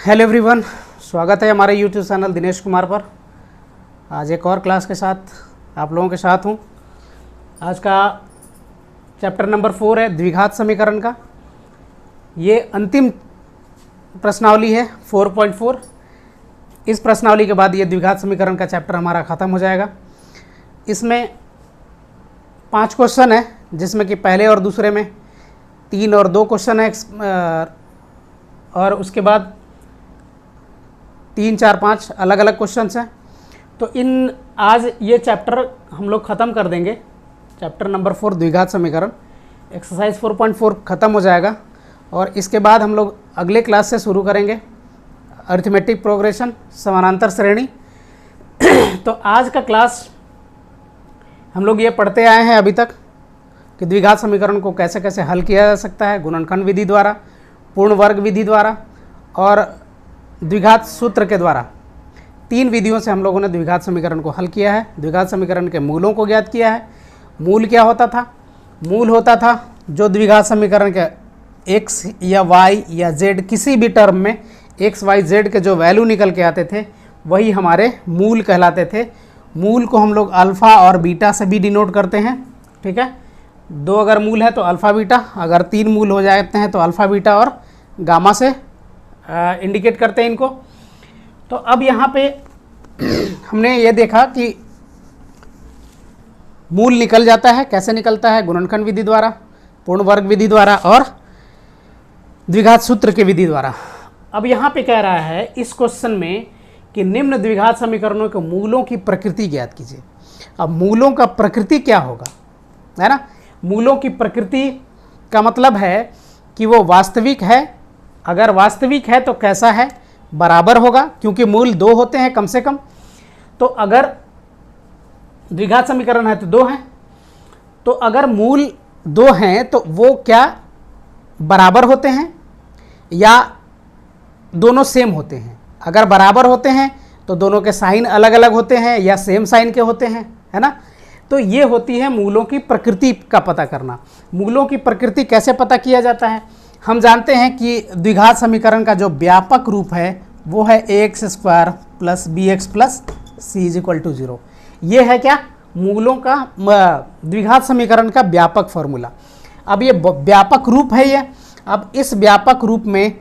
Hello everyone, स्वागत है हमारे यूट्यूब चैनल दिनेश कुमार पर। आज एक और क्लास के साथ आप लोगों के साथ हूँ। आज का चैप्टर नंबर 4 है द्विघात समीकरण का। ये अंतिम प्रश्नावली है 4.4। इस प्रश्नावली के बाद ये द्विघात समीकरण का चैप्टर हमारा ख़त्म हो जाएगा। इसमें 5 क्वेश्चन है, जिसमें कि पहले और दूसरे में 3 और 2 क्वेश्चन है और उसके बाद 3, 4, 5 अलग अलग क्वेश्चंस हैं। तो आज ये चैप्टर हम लोग ख़त्म कर देंगे। चैप्टर नंबर 4 द्विघात समीकरण एक्सरसाइज 4.4 ख़त्म हो जाएगा और इसके बाद हम लोग अगले क्लास से शुरू करेंगे अरिथमेटिक प्रोग्रेशन, समानांतर श्रेणी। तो आज का क्लास हम लोग ये पढ़ते आए हैं अभी तक कि द्विघात समीकरण को कैसे कैसे हल किया जा सकता है, गुणनखंड विधि द्वारा, पूर्ण वर्ग विधि द्वारा और द्विघात सूत्र के द्वारा। 3 विधियों से हम लोगों ने द्विघात समीकरण को हल किया है। द्विघात समीकरण के मूलों को ज्ञात किया है। मूल क्या होता था? मूल होता था जो द्विघात समीकरण के x या y या z किसी भी टर्म में x, y, z के जो वैल्यू निकल के आते थे वही हमारे मूल कहलाते थे। मूल को हम लोग अल्फ़ा और बीटा से भी डिनोट करते हैं, ठीक है। 2 अगर मूल है तो अल्फ़ा बीटा, अगर 3 मूल हो जाते हैं तो अल्फ़ा बीटा और गामा से इंडिकेट करते हैं इनको। तो अब यहाँ पे हमने ये देखा कि मूल निकल जाता है। कैसे निकलता है? गुणनखंड विधि द्वारा, पूर्ण वर्ग विधि द्वारा और द्विघात सूत्र की विधि द्वारा। अब यहाँ पे कह रहा है इस क्वेश्चन में कि निम्न द्विघात समीकरणों के मूलों की प्रकृति ज्ञात कीजिए। अब मूलों का प्रकृति क्या होगा, है ना। मूलों की प्रकृति का मतलब है कि वो वास्तविक है। अगर वास्तविक है तो कैसा है? बराबर होगा, क्योंकि मूल 2 होते हैं कम से कम। तो अगर द्विघात समीकरण है तो 2 हैं, तो अगर मूल 2 हैं तो वो क्या बराबर होते हैं या दोनों सेम होते हैं? अगर बराबर होते हैं तो दोनों के साइन अलग अलग होते हैं या सेम साइन के होते हैं, है ना। तो ये होती है मूलों की प्रकृति का पता करना। मूलों की प्रकृति कैसे पता किया जाता है? हम जानते हैं कि द्विघात समीकरण का जो व्यापक रूप है वो है ax² + bx + c = 0। ये है क्या? मूलों का द्विघात समीकरण का व्यापक फॉर्मूला। अब ये व्यापक रूप है ये। अब इस व्यापक रूप में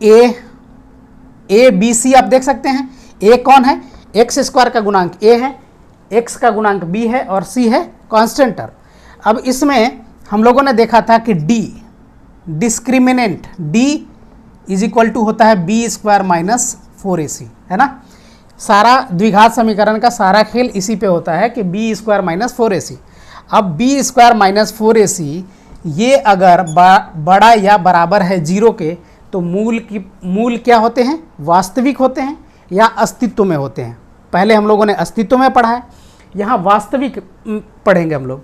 a b c आप देख सकते हैं। a कौन है? x² का गुणांक a है, x का गुणांक b है और c है कांस्टेंट टर्म। अब इसमें हम लोगों ने देखा था कि d डिस्क्रिमिनेंट d = होता है b² - 4ac, है ना। सारा द्विघात समीकरण का सारा खेल इसी पे होता है कि b² - 4ac। अब b² - 4ac ये अगर बड़ा या बराबर है 0 के तो मूल क्या होते हैं? वास्तविक होते हैं या अस्तित्व में होते हैं। पहले हम लोगों ने अस्तित्व में पढ़ा है, यहाँ वास्तविक पढ़ेंगे हम लोग।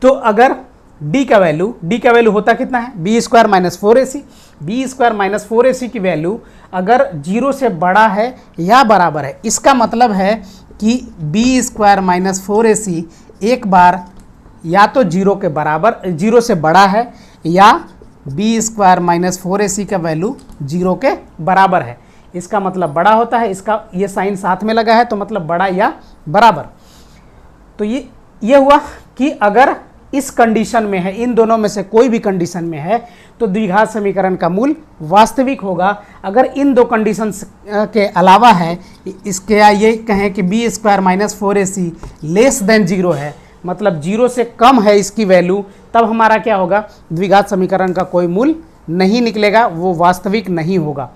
तो अगर d का वैल्यू होता कितना है? b² - 4ac। b² - 4ac की वैल्यू अगर 0 से बड़ा है या बराबर है, इसका मतलब है कि b² - 4ac एक बार या तो 0 से बड़ा है या b² - 4ac का वैल्यू 0 के बराबर है। इसका मतलब बड़ा होता है। इसका ये साइन साथ में लगा है तो मतलब बड़ा या बराबर। तो ये हुआ कि अगर इस कंडीशन में है, इन दोनों में से कोई भी कंडीशन में है तो द्विघात समीकरण का मूल वास्तविक होगा। अगर इन 2 कंडीशन के अलावा है, इसके ये कहें कि b² - 4ac <0 है, मतलब 0 से कम है इसकी वैल्यू, तब हमारा क्या होगा? द्विघात समीकरण का कोई मूल नहीं निकलेगा, वो वास्तविक नहीं होगा।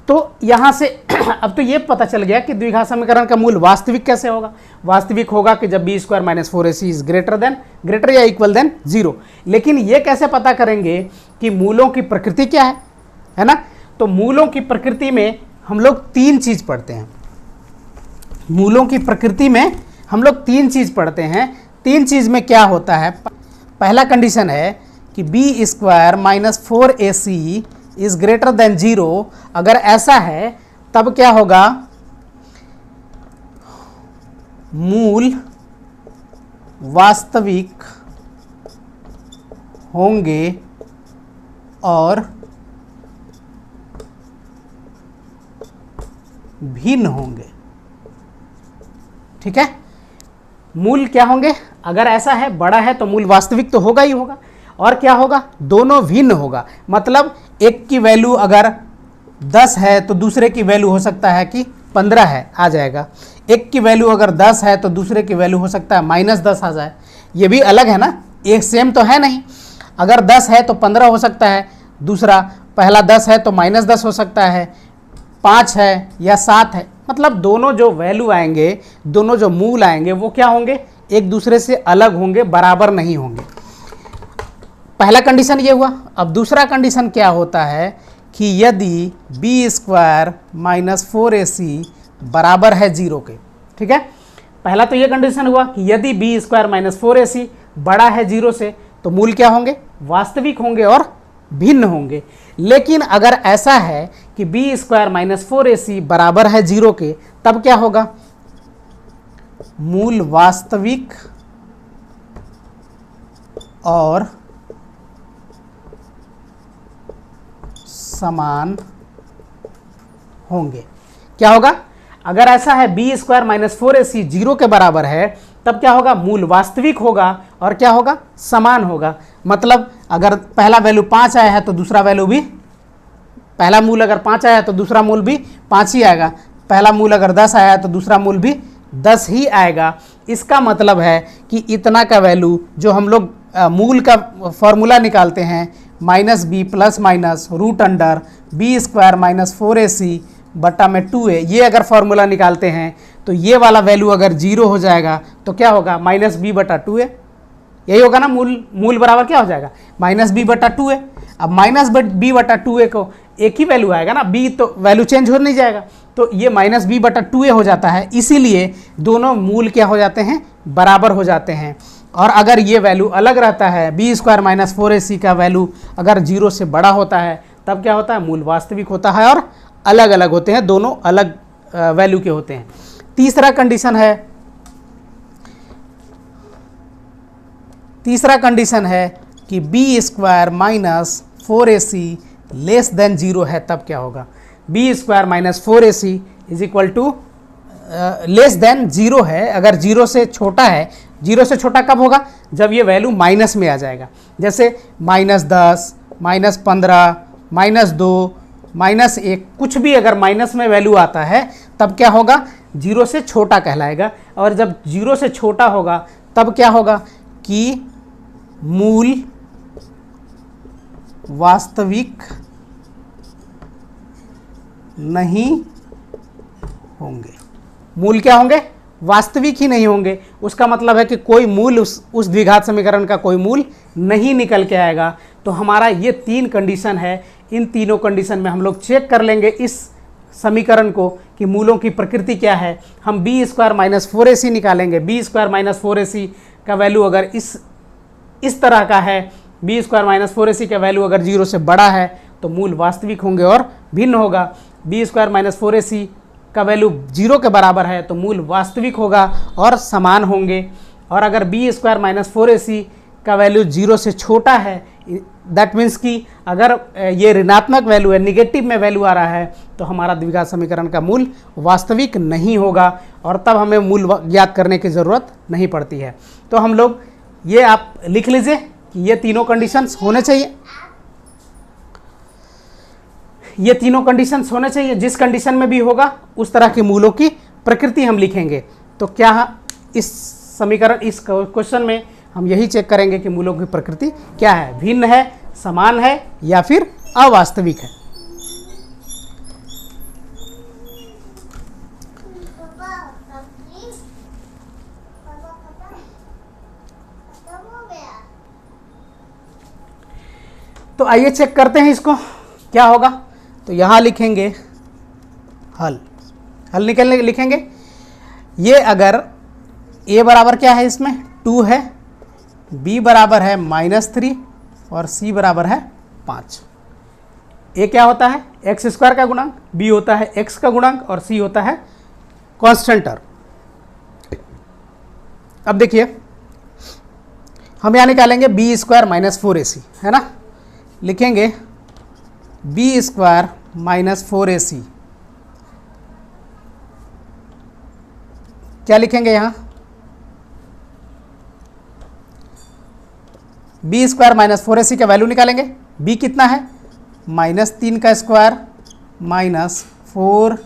तो यहाँ से अब तो ये पता चल गया कि द्विघात समीकरण का मूल वास्तविक कैसे होगा। वास्तविक होगा कि जब b² - 4ac इज ग्रेटर या इक्वल देन 0। लेकिन ये कैसे पता करेंगे कि मूलों की प्रकृति क्या है ना। तो मूलों की प्रकृति में हम लोग 3 चीज़ पढ़ते हैं। मूलों की प्रकृति में हम लोग 3 चीज़ पढ़ते हैं। 3 चीज़ में क्या होता है? पहला कंडीशन है कि b² - 4ac is greater than 0। अगर ऐसा है तब क्या होगा? मूल वास्तविक होंगे और भिन्न होंगे। ठीक है, मूल क्या होंगे, अगर ऐसा है बड़ा है तो मूल वास्तविक तो होगा ही होगा, और क्या होगा, दोनों भिन्न होगा। मतलब एक की वैल्यू अगर 10 है तो दूसरे की वैल्यू हो सकता है कि 15 है, आ जाएगा। एक की वैल्यू अगर 10 है तो दूसरे की वैल्यू हो सकता है -10 आ जाए। ये भी अलग है ना, एक सेम तो है नहीं। अगर 10 है तो 15 हो सकता है, दूसरा पहला 10 है तो -10 हो सकता है, 5 है या 7 है। मतलब दोनों जो वैल्यू आएंगे, दोनों जो मूल आएंगे वो क्या होंगे, एक दूसरे से अलग होंगे, बराबर नहीं होंगे। पहला कंडीशन ये हुआ। अब दूसरा कंडीशन क्या होता है कि यदि b² - 4ac बराबर है 0 के। ठीक है, पहला तो ये कंडीशन हुआ कि यदि b² - 4ac बड़ा है 0 से तो मूल क्या होंगे, वास्तविक होंगे और भिन्न होंगे। लेकिन अगर ऐसा है कि b² - 4ac बराबर है 0 के, तब क्या होगा, मूल वास्तविक और समान होंगे। क्या होगा, अगर ऐसा है b² - 4ac 0 के बराबर है, तब क्या होगा, मूल वास्तविक होगा और क्या होगा, समान होगा। मतलब अगर पहला वैल्यू 5 आया है तो दूसरा वैल्यू भी, पहला मूल अगर 5 आया है तो दूसरा मूल भी 5 ही आएगा। पहला मूल अगर 10 आया है तो दूसरा मूल भी 10 ही आएगा। इसका मतलब है कि इतना का वैल्यू जो हम लोग मूल का फॉर्मूला निकालते हैं, -b ± √b² - 4ac बटा में 2a, ये अगर फॉर्मूला निकालते हैं तो ये वाला वैल्यू अगर 0 हो जाएगा तो क्या होगा, -b/2a। यही होगा ना, मूल बराबर क्या हो जाएगा, -b/2a। अब -b/2a को एक ही वैल्यू आएगा ना, b तो वैल्यू चेंज हो नहीं जाएगा, तो ये -b/2a हो जाता है। इसीलिए दोनों मूल क्या हो जाते हैं, बराबर हो जाते हैं। और अगर ये वैल्यू अलग रहता है, b² - 4ac का वैल्यू अगर 0 से बड़ा होता है, तब क्या होता है, मूल वास्तविक होता है और अलग अलग होते हैं, दोनों अलग वैल्यू के होते हैं। तीसरा कंडीशन है कि b² - 4ac लेस देन 0 है, तब क्या होगा, b² - 4ac is equal to less than 0 है। अगर 0 से छोटा है, 0 से छोटा कब होगा, जब ये वैल्यू माइनस में आ जाएगा। जैसे -10, -15, -2, -1, कुछ भी अगर माइनस में वैल्यू आता है तब क्या होगा, 0 से छोटा कहलाएगा। और जब 0 से छोटा होगा तब क्या होगा कि मूल वास्तविक नहीं होंगे। मूल क्या होंगे, वास्तविक ही नहीं होंगे। उसका मतलब है कि कोई मूल उस द्विघात समीकरण का कोई मूल नहीं निकल के आएगा। तो हमारा ये 3 कंडीशन है। इन तीनों कंडीशन में हम लोग चेक कर लेंगे इस समीकरण को कि मूलों की प्रकृति क्या है। हम b² - 4ac निकालेंगे। b² - 4ac का वैल्यू अगर इस तरह का है, b² - 4ac का वैल्यू अगर 0 से बड़ा है तो मूल वास्तविक होंगे और भिन्न होगा। b² - 4ac का वैल्यू 0 के बराबर है तो मूल वास्तविक होगा और समान होंगे। और अगर b² - 4ac का वैल्यू 0 से छोटा है, दैट मीन्स कि अगर ये ऋणात्मक वैल्यू है, निगेटिव में वैल्यू आ रहा है, तो हमारा द्विघात समीकरण का मूल वास्तविक नहीं होगा और तब हमें मूल ज्ञात करने की ज़रूरत नहीं पड़ती है। तो हम लोग ये आप लिख लीजिए कि ये तीनों कंडीशंस होने चाहिए। ये तीनों कंडीशंस होने चाहिए। जिस कंडीशन में भी होगा उस तरह के मूलों की प्रकृति हम लिखेंगे। तो क्या इस समीकरण, इस क्वेश्चन में हम यही चेक करेंगे कि मूलों की प्रकृति क्या है, भिन्न है, समान है या फिर अवास्तविक है। तो आइए चेक करते हैं इसको क्या होगा। तो यहाँ लिखेंगे हल लिखेंगे। ये अगर a बराबर क्या है, इसमें 2 है, b बराबर है -3 और c बराबर है 5। a क्या होता है, x² का गुणांक, b होता है x का गुणांक और c होता है कांस्टेंटर। अब देखिए हम यहाँ निकालेंगे b² - 4ac, है ना। लिखेंगे b² - 4ac क्या लिखेंगे यहाँ, बी स्क्वायर माइनस 4ac का वैल्यू निकालेंगे। बी कितना है, -3 का स्क्वायर माइनस 4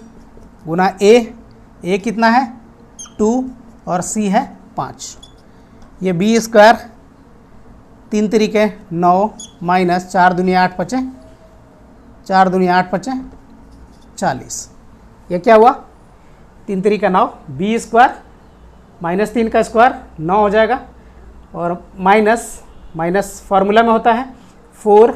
गुना ए कितना है 2 और सी है 5। ये बी स्क्वायर 3 तरीके 9 माइनस 4 दुनिया 8 पचे 4 दुनिया 8 पचे 40। ये क्या हुआ, 3 तरीका 9, बी स्क्वायर -3 का स्क्वायर 9 हो जाएगा और माइनस फार्मूला में होता है 4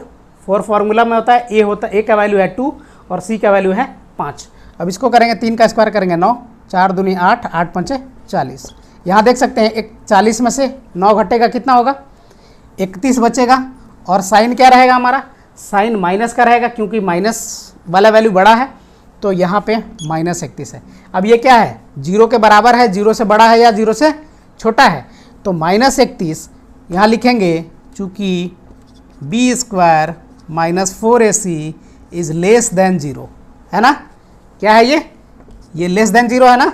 फार्मूला में होता है, ए का वैल्यू है 2 और सी का वैल्यू है 5। अब इसको करेंगे 3 का स्क्वायर करेंगे 9, 4 दूनी 8, 8 पंचे 40। यहाँ देख सकते हैं एक 40 में से 9 घटेगा कितना होगा, 31 बचेगा। और साइन क्या रहेगा हमारा, साइन माइनस का रहेगा क्योंकि माइनस वाला वैल्यू बड़ा है, तो यहाँ पे -31 है। अब ये क्या है, 0 के बराबर है, 0 से बड़ा है या 0 से छोटा है, तो -31 यहाँ लिखेंगे चूँकि B square minus 4ac is less than 0, है ना। क्या है ये लेस देन 0 है ना,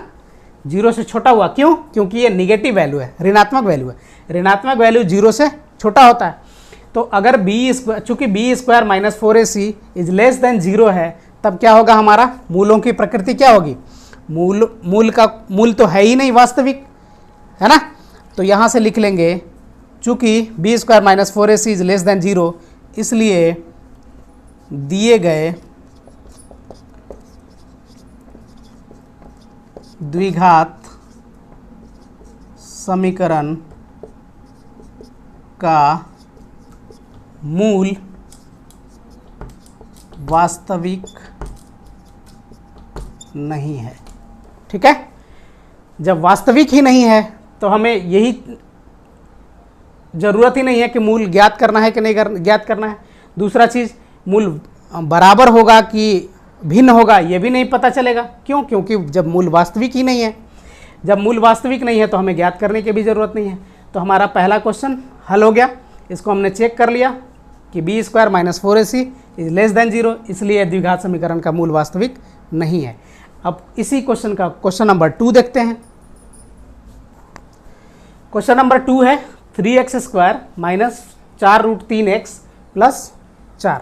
0 से छोटा हुआ, क्यों, क्योंकि ये निगेटिव वैल्यू है, ऋणात्मक वैल्यू है। ऋणात्मक वैल्यू 0 से छोटा होता है। तो अगर चूँकि B square minus 4ac is less than 0 है, तब क्या होगा, हमारा मूलों की प्रकृति क्या होगी, मूल तो है ही नहीं वास्तविक, है ना। तो यहाँ से लिख लेंगे चूँकि B square minus 4ac is less than 0, इसलिए दिए गए द्विघात समीकरण का मूल वास्तविक नहीं है। ठीक है, जब वास्तविक ही नहीं है तो हमें यही ज़रूरत ही नहीं है कि मूल ज्ञात करना है कि नहीं ज्ञात करना है। दूसरा चीज़, मूल बराबर होगा कि भिन्न होगा ये भी नहीं पता चलेगा, क्यों, क्योंकि जब मूल वास्तविक ही नहीं है। जब मूल वास्तविक नहीं है तो हमें ज्ञात करने की भी ज़रूरत नहीं है। तो हमारा पहला क्वेश्चन हल हो गया। इसको हमने चेक कर लिया कि B square minus 4ac is less than 0, इसलिए द्विघात समीकरण का मूल वास्तविक नहीं है। अब इसी क्वेश्चन का क्वेश्चन नंबर 2 देखते हैं। क्वेश्चन नंबर 2 है 3x square minus 4√3x plus 4।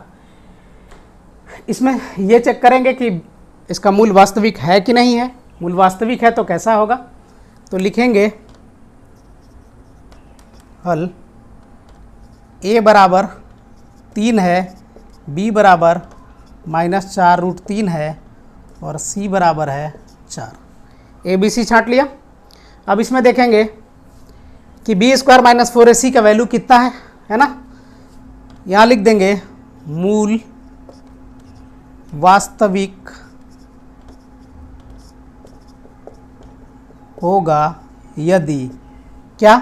इसमें ये चेक करेंगे कि इसका मूल वास्तविक है कि नहीं है। मूल वास्तविक है तो कैसा होगा, तो लिखेंगे हल a बराबर 3 है, b बराबर -4√3 है और c बराबर है 4। a b c छांट लिया। अब इसमें देखेंगे कि बी स्क्वायर माइनस 4ac का वैल्यू कितना है ना। यहाँ लिख देंगे मूल वास्तविक होगा यदि क्या,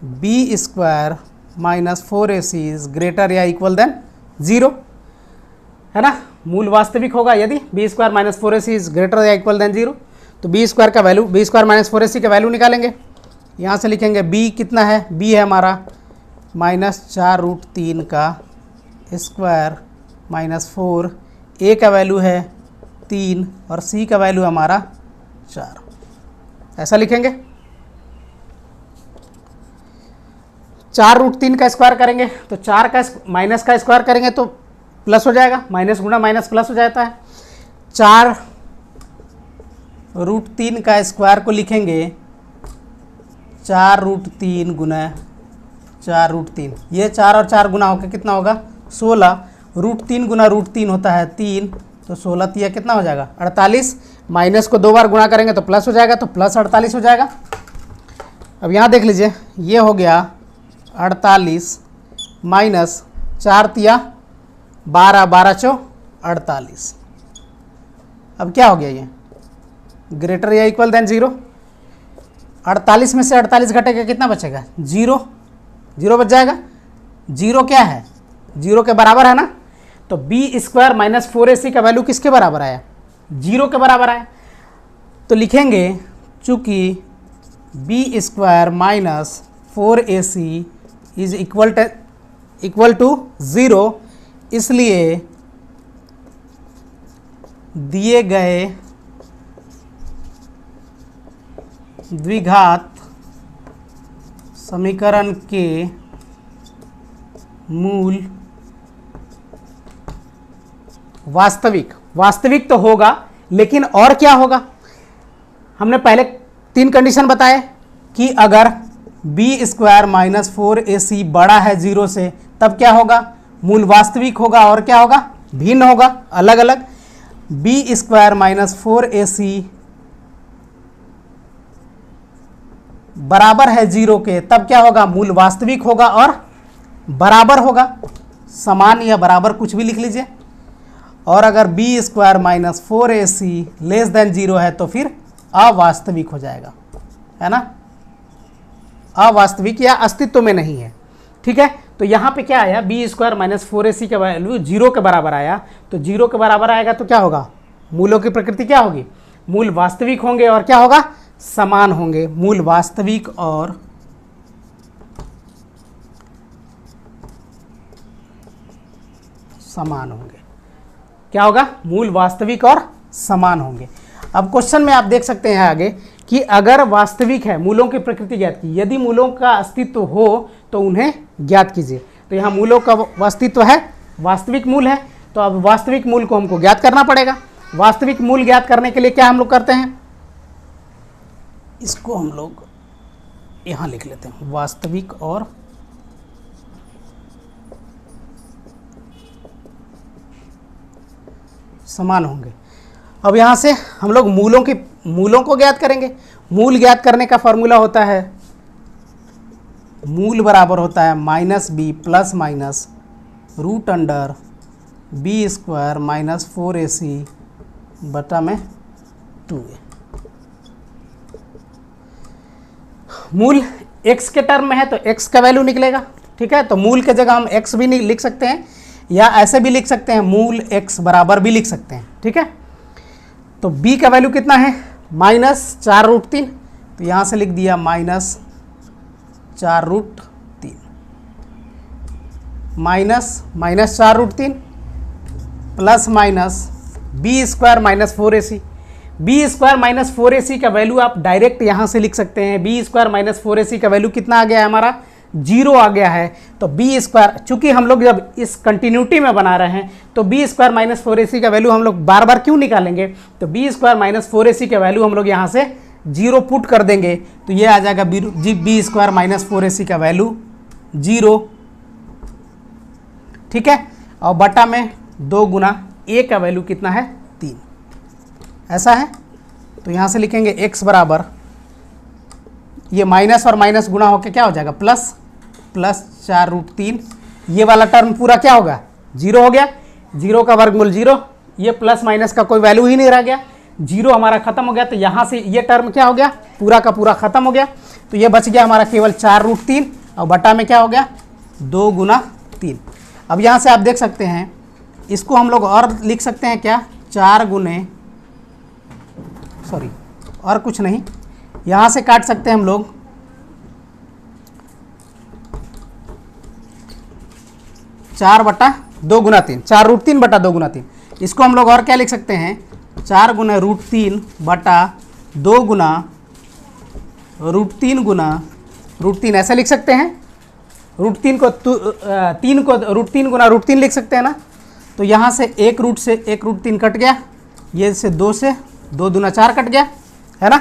B square minus 4ac is greater या इक्वल देन 0, है ना। मूल वास्तविक होगा यदि B square minus 4ac is greater या इक्वल देन 0। तो बी स्क्वायर का value, B square minus 4ac का वैल्यू निकालेंगे। यहाँ से लिखेंगे b कितना है, b है हमारा -4√3 का स्क्वायर -4, a का वैल्यू है 3 और c का वैल्यू हमारा 4। ऐसा लिखेंगे। 4√3 का स्क्वायर करेंगे तो 4 का माइनस का स्क्वायर करेंगे तो प्लस हो जाएगा, माइनस गुणा माइनस प्लस हो जाता है। 4√3 का स्क्वायर को लिखेंगे 4√3 गुना 4√3, ये 4 और 4 गुना होकर कितना होगा 16। √3 गुना √3 होता है 3, तो 16 तिया कितना हो जाएगा 48। माइनस को 2 बार गुणा करेंगे तो प्लस हो जाएगा, तो प्लस 48 हो जाएगा। अब यहाँ देख लीजिए, ये हो गया 48 माइनस 4 तिया 12, 12 चौ 48। अब क्या हो गया, ये ग्रेटर या इक्वल देन 0। 48 में से 48 घटेगा कितना बचेगा 0, 0 बच जाएगा। 0 क्या है, 0 के बराबर है ना। तो बी स्क्वायर माइनस 4ac का वैल्यू किसके बराबर आया, 0 के बराबर आया। तो लिखेंगे चूँकि B square minus 4ac is equal to 0, इसलिए दिए गए द्विघात समीकरण के मूल वास्तविक तो होगा, लेकिन और क्या होगा? हमने पहले 3 कंडीशन बताए कि अगर बी स्क्वायर माइनस 4ac बड़ा है 0 से, तब क्या होगा? मूल वास्तविक होगा। और क्या होगा? भिन्न होगा, अलग अलग। बी स्क्वायर माइनस 4ac बराबर है 0 के, तब क्या होगा? मूल वास्तविक होगा और बराबर होगा। समान या बराबर कुछ भी लिख लीजिए। और अगर B square minus 4ac less than 0 है तो फिर अवास्तविक हो जाएगा, है ना? अवास्तविक या अस्तित्व में नहीं है। ठीक है, तो यहाँ पे क्या आया? बी स्क्वायर माइनस 4ac का वैल्यू 0 के बराबर आया। तो 0 के बराबर आएगा तो क्या होगा? मूलों की प्रकृति क्या होगी? मूल वास्तविक होंगे और क्या होगा? समान होंगे। मूल वास्तविक और समान होंगे। क्या होगा? मूल वास्तविक और समान होंगे। अब क्वेश्चन में आप देख सकते हैं आगे कि अगर वास्तविक है, मूलों की प्रकृति ज्ञात की, यदि मूलों का अस्तित्व हो तो उन्हें ज्ञात कीजिए। तो यहाँ मूलों का अस्तित्व है, वास्तविक मूल है, तो अब वास्तविक मूल को हमको ज्ञात करना पड़ेगा। वास्तविक मूल ज्ञात करने के लिए क्या हम लोग करते हैं? इसको हम लोग यहाँ लिख लेते हैं, वास्तविक और समान होंगे। अब यहाँ से हम लोग मूलों को ज्ञात करेंगे। मूल ज्ञात करने का फॉर्मूला होता है, मूल बराबर होता है minus B plus minus root under B square minus 4ac बटा में 2a। मूल x के टर्म में है तो x का वैल्यू निकलेगा। ठीक है, तो मूल के जगह हम x भी लिख सकते हैं या ऐसे भी लिख सकते हैं, मूल x बराबर भी लिख सकते हैं। ठीक है, तो b का वैल्यू कितना है? माइनस 4√3। तो यहाँ से लिख दिया minus 4√3 minus 4√3 plus minus B square minus 4ac। B square minus 4ac का वैल्यू आप डायरेक्ट यहाँ से लिख सकते हैं। बी स्क्वायर माइनस 4ac का वैल्यू कितना आ गया है? हमारा 0 आ गया है। तो बी स्क्वायर, चूंकि हम लोग जब इस कंटिन्यूटी में बना रहे हैं तो बी स्क्वायर माइनस 4ac का वैल्यू हम लोग बार बार क्यों निकालेंगे? तो बी स्क्वायर माइनस 4ac का वैल्यू हम लोग यहाँ से 0 पुट कर देंगे तो ये आ जाएगा बी स्क्वायर माइनस 4ac का वैल्यू 0। ठीक है, और बटा में 2 गुना a का वैल्यू कितना है? 3। ऐसा है, तो यहाँ से लिखेंगे x बराबर, ये माइनस और माइनस गुणा होकर क्या हो जाएगा? प्लस 4√3। ये वाला टर्म पूरा क्या होगा? 0 हो गया। 0 का वर्गमूल 0, ये प्लस माइनस का कोई वैल्यू ही नहीं रह गया। 0 हमारा खत्म हो गया, तो यहाँ से ये टर्म क्या हो गया? पूरा का पूरा खत्म हो गया। तो ये बच गया हमारा केवल 4√3 और बटा में क्या हो गया? 2 गुना 3। अब यहाँ से आप देख सकते हैं, इसको हम लोग और लिख सकते हैं क्या? 4 गुने, सॉरी और कुछ नहीं, यहाँ से काट सकते हैं हम लोग 4 बटा 2 गुना 3, 4√3 बटा 2 गुना 3। इसको हम लोग और क्या लिख सकते हैं? 4 गुना √3 बटा 2 गुना √3 गुना √3, ऐसे लिख सकते हैं। √3 को 3 को √3 गुना √3 लिख सकते हैं ना। तो यहाँ से एक √3 कट गया, ये से 2 दूना 4 कट गया, है ना।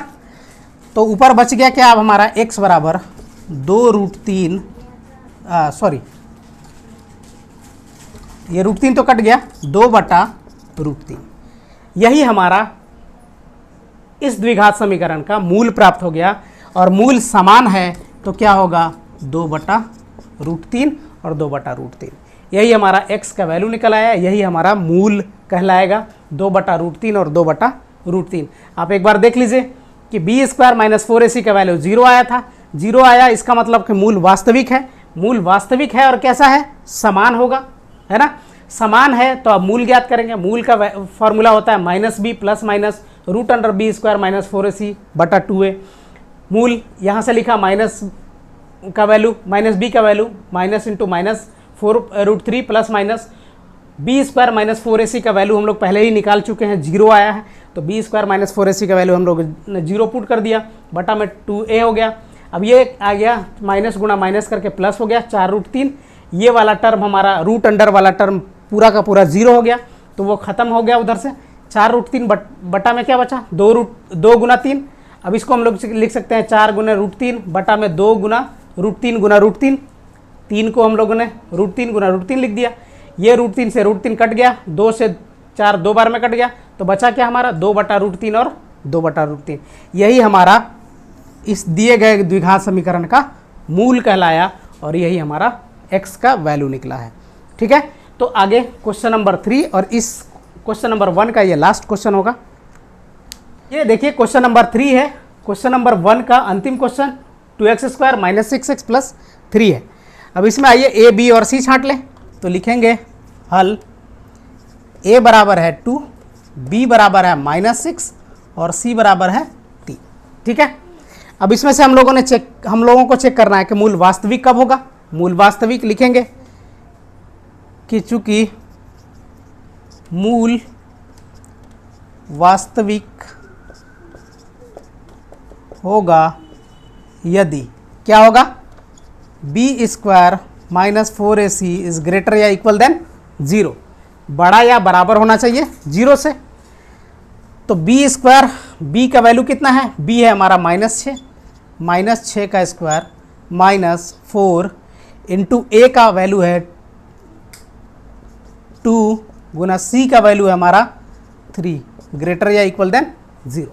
तो ऊपर बच गया क्या अब हमारा? x बराबर 2√3, सॉरी ये √3 तो कट गया, 2 बटा √3। यही हमारा इस द्विघात समीकरण का मूल प्राप्त हो गया। और मूल समान है तो क्या होगा? 2 बटा √3 और 2 बटा √3। यही हमारा x का वैल्यू निकल आया, यही हमारा मूल कहलाएगा, 2 बटा √3 और 2 बटा √3। आप एक बार देख लीजिए कि बी स्क्वायर माइनस 4ac का वैल्यू 0 आया था, 0 आया, इसका मतलब कि मूल वास्तविक है। मूल वास्तविक है और कैसा है? समान होगा, है ना। समान है तो अब मूल ज्ञात करेंगे। मूल का फॉर्मूला होता है minus B plus minus root under B square minus 4ac बटा 2a। मूल यहाँ से लिखा माइनस का वैल्यू, माइनस बी का value, minus into minus 4√3 plus minus B square minus 4ac का वैल्यू हम लोग पहले ही निकाल चुके हैं, 0 आया है, तो बी स्क्वायर माइनस 4ac का वैल्यू हम लोग ने 0 पुट कर दिया, बटा में 2a हो गया। अब ये आ गया माइनस गुणा माइनस करके प्लस हो गया 4√3, ये वाला टर्म हमारा रूट अंडर वाला टर्म पूरा का पूरा 0 हो गया, तो वो ख़त्म हो गया उधर से। 4√3 बटा में क्या बचा, 2 गुना 3। अब इसको हम लोग लिख सकते हैं 4 गुना √3 बटा में 2 गुना √3 गुना √3, 3 को हम लोगों ने √3 गुना √3 लिख दिया। ये √3 से √3 कट गया, 2 से 4 2 बार में कट गया, तो बचा क्या हमारा 2 बटा √3 और 2 बटा √3। यही हमारा इस दिए गए द्विघात समीकरण का मूल कहलाया और यही हमारा x का वैल्यू निकला है। ठीक है, तो आगे क्वेश्चन नंबर 3 और इस क्वेश्चन नंबर 1 का ये लास्ट क्वेश्चन होगा। ये देखिए क्वेश्चन नंबर 3 है। क्वेश्चन नंबर 1 का अंतिम question 2x² minus 6x plus 3 है। अब इसमें आइए a, b और c छांट लें, तो लिखेंगे हल a बराबर है 2, b बराबर है -6 और c बराबर है 3। ठीक है, अब इसमें से हम लोगों को चेक करना है कि मूल वास्तविक कब होगा। मूल वास्तविक लिखेंगे कि चूंकि मूल वास्तविक होगा यदि क्या होगा, b² minus 4ac is greater या इक्वल देन 0, बड़ा या बराबर होना चाहिए 0 से। तो b² b का वैल्यू कितना है, b है हमारा -6, -6 का स्क्वायर माइनस 4 इंटू a का वैल्यू है 2 गुना c का वैल्यू है हमारा 3, ग्रेटर या इक्वल देन 0।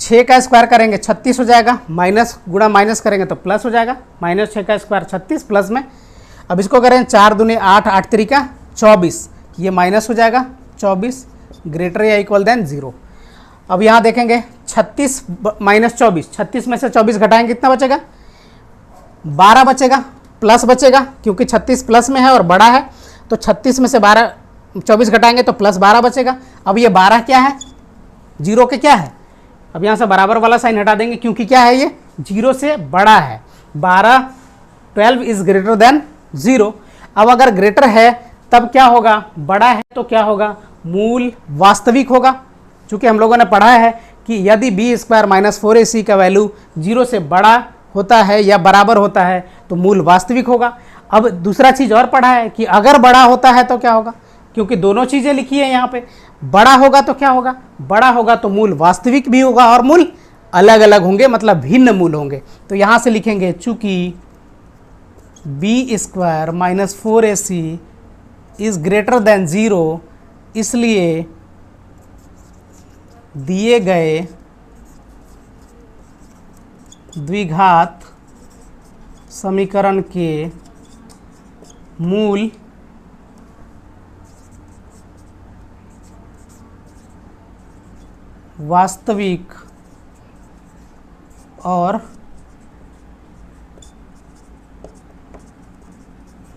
6 का स्क्वायर करेंगे 36 हो जाएगा, माइनस गुणा माइनस करेंगे तो प्लस हो जाएगा, -6 का स्क्वायर 36 प्लस में। अब इसको करें 4 दूनी 8, 8 3 24, ये माइनस हो जाएगा 24, ग्रेटर या इक्वल देन 0। अब यहाँ देखेंगे 36 माइनस 24, 36 में से 24 घटाएंगे कितना बचेगा, 12 बचेगा, प्लस बचेगा क्योंकि 36 प्लस में है और बड़ा है, तो 36 में से 24 घटाएंगे तो प्लस 12 बचेगा। अब ये 12 क्या है, 0 के क्या है, अब यहाँ से बराबर वाला साइन हटा देंगे क्योंकि क्या है, ये 0 से बड़ा है। 12 इज ग्रेटर देन 0। अब अगर ग्रेटर है तब क्या होगा, बड़ा है तो क्या होगा, मूल वास्तविक होगा। चूँकि हम लोगों ने पढ़ा है कि यदि b² माइनस 4ac का वैल्यू 0 से बड़ा होता है या बराबर होता है तो मूल वास्तविक होगा। अब दूसरा चीज़ और पढ़ा है कि अगर बड़ा होता है तो क्या होगा, क्योंकि दोनों चीज़ें लिखी है यहाँ पे, बड़ा होगा तो क्या होगा, बड़ा होगा तो मूल वास्तविक भी होगा और मूल अलग अलग होंगे, मतलब भिन्न मूल होंगे। तो यहाँ से लिखेंगे चूँकि b² minus 4ac is greater than 0, इसलिए दिए गए द्विघात समीकरण के मूल वास्तविक और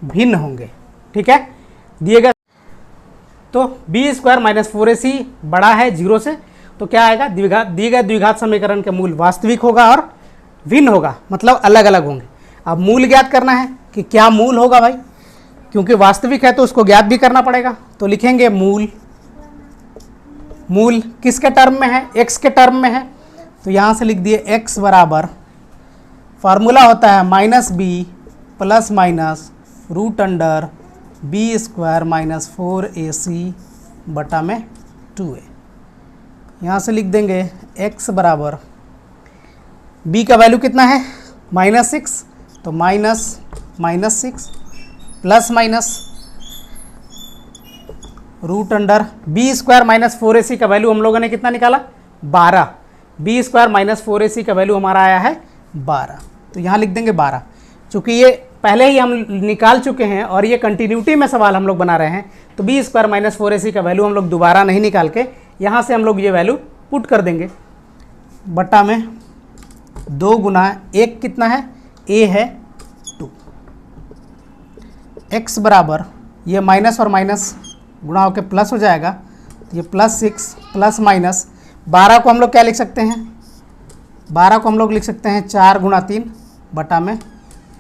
भिन्न होंगे। ठीक है, दिए गए तो b² माइनस 4ac बड़ा है 0 से, तो क्या आएगा, दिए गए द्विघात समीकरण के मूल वास्तविक होगा और भिन्न होगा, मतलब अलग अलग होंगे। अब मूल ज्ञात करना है कि क्या मूल होगा भाई, क्योंकि वास्तविक है तो उसको ज्ञात भी करना पड़ेगा। तो लिखेंगे मूल किसके टर्म में है, x के टर्म में है, तो यहाँ से लिख दिए x बराबर, फार्मूला होता है -b plus minus root under b² minus 4ac बटा में 2a। यहाँ से लिख देंगे x बराबर, b का वैल्यू कितना है -6, तो -6 plus minus root under b² minus 4ac का वैल्यू हम लोगों ने कितना निकाला, 12। b² माइनस 4ac का वैल्यू हमारा आया है 12, तो यहाँ लिख देंगे 12। चूँकि ये पहले ही हम निकाल चुके हैं और ये कंटिन्यूटी में सवाल हम लोग बना रहे हैं, तो b² माइनस 4ac का वैल्यू हम लोग दोबारा नहीं निकाल के यहाँ से हम लोग ये वैल्यू पुट कर देंगे, बटा में 2 गुना 1 कितना है, a है 2, x बराबर, ये माइनस और माइनस गुणा होकर प्लस हो जाएगा, ये +6 प्लस माइनस 12 को हम लोग क्या लिख सकते हैं, 12 को हम लोग लिख सकते हैं 4 गुना 3 बटा में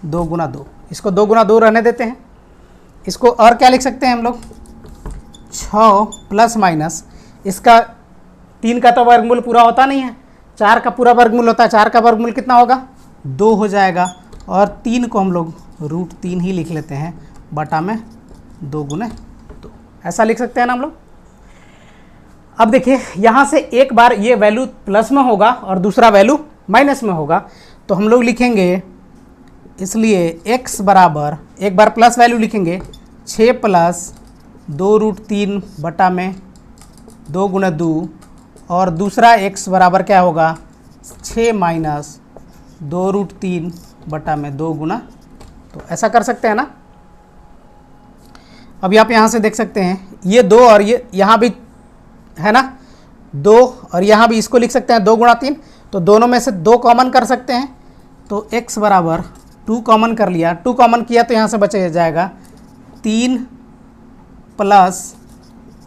2 गुना 2, इसको 2 गुना 2 रहने देते हैं, इसको और क्या लिख सकते हैं हम लोग, 6 प्लस माइनस इसका 3 का तो वर्गमूल पूरा होता नहीं है, 4 का पूरा वर्गमूल होता है, 4 का वर्गमूल कितना होगा 2 हो जाएगा, और 3 को हम लोग √3 ही लिख लेते हैं बटा में 2 गुने 2, ऐसा लिख सकते हैं ना हम लोग। अब देखिए यहाँ से एक बार ये वैल्यू प्लस में होगा और दूसरा वैल्यू माइनस में होगा, तो हम लोग लिखेंगे, इसलिए x बराबर एक बार प्लस वैल्यू लिखेंगे 6 प्लस 2√3 बटा में 2 गुना 2, और दूसरा x बराबर क्या होगा 6 माइनस 2√3 बटा में 2 गुना, तो ऐसा कर सकते हैं ना। अभी आप यहाँ से देख सकते हैं ये 2 और ये यहाँ भी है ना 2, और यहाँ भी इसको लिख सकते हैं 2 गुणा 3, तो दोनों में से 2 कॉमन कर सकते हैं, तो x बराबर 2 कॉमन कर लिया, 2 कॉमन किया तो यहाँ से बच जाएगा 3 प्लस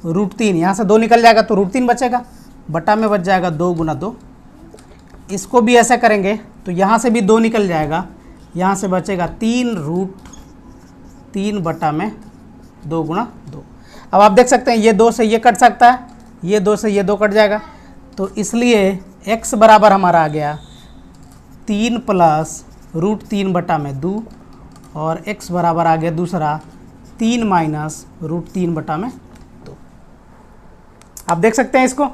√3, यहाँ से 2 निकल जाएगा तो √3 बचेगा, बटा में बच जाएगा 2 गुना 2। इसको भी ऐसा करेंगे तो यहाँ से भी 2 निकल जाएगा, यहाँ से बचेगा 3√3 बटा में 2 गुना 2। अब आप देख सकते हैं ये 2 से ये कट सकता है, ये 2 से ये 2 कट जाएगा, तो इसलिए x बराबर हमारा आ गया 3 प्लस √3 बटा में 2, और x बराबर आ गया दूसरा 3 माइनस √3 बटा में 2। आप देख सकते हैं इसको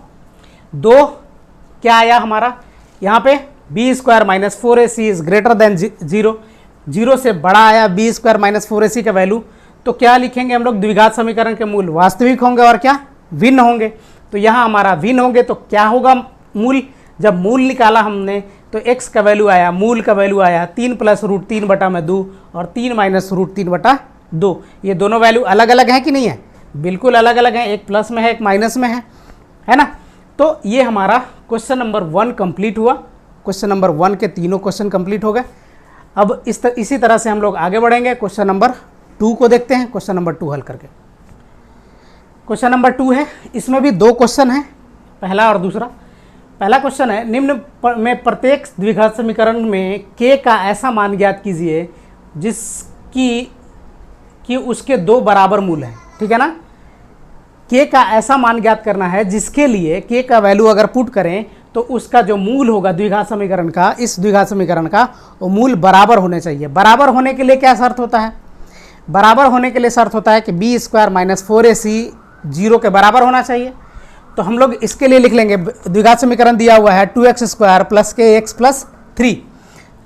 2 क्या आया हमारा यहाँ पे b² minus 4ac is greater than 0, 0 से बड़ा आया b² माइनस 4ac का वैल्यू, तो क्या लिखेंगे हम लोग, द्विघात समीकरण के मूल वास्तविक होंगे और क्या भिन्न होंगे, तो यहाँ हमारा भिन्न होंगे तो क्या होगा मूल, जब मूल निकाला हमने तो x का वैल्यू आया, मूल का वैल्यू आया 3 प्लस √3 बटा में 2 और 3 माइनस √3 बटा 2। ये दोनों वैल्यू अलग अलग हैं कि नहीं है, बिल्कुल अलग अलग हैं, एक प्लस में है एक माइनस में है ना। तो ये हमारा क्वेश्चन नंबर 1 कंप्लीट हुआ, क्वेश्चन नंबर 1 के तीनों क्वेश्चन कंप्लीट हो गए। अब इसी तरह से हम लोग आगे बढ़ेंगे, क्वेश्चन नंबर 2 को देखते हैं, क्वेश्चन नंबर 2 हल करके। क्वेश्चन नंबर 2 है, इसमें भी 2 क्वेश्चन हैं, पहला और दूसरा। पहला क्वेश्चन है, निम्न में प्रत्येक द्विघात समीकरण में k का ऐसा मान ज्ञात कीजिए जिसकी कि उसके 2 बराबर मूल हैं, ठीक है ना। k का ऐसा मान ज्ञात करना है जिसके लिए k का वैल्यू अगर पुट करें तो उसका जो मूल होगा द्विघात समीकरण का, इस द्विघात समीकरण का, वो मूल बराबर होने चाहिए। बराबर होने के लिए क्या शर्त होता है, बराबर होने के लिए शर्त होता है कि b² माइनस 4ac 0 के बराबर होना चाहिए। तो हम लोग इसके लिए लिख लेंगे, द्विघात समीकरण दिया हुआ है 2x² प्लस kx प्लस 3,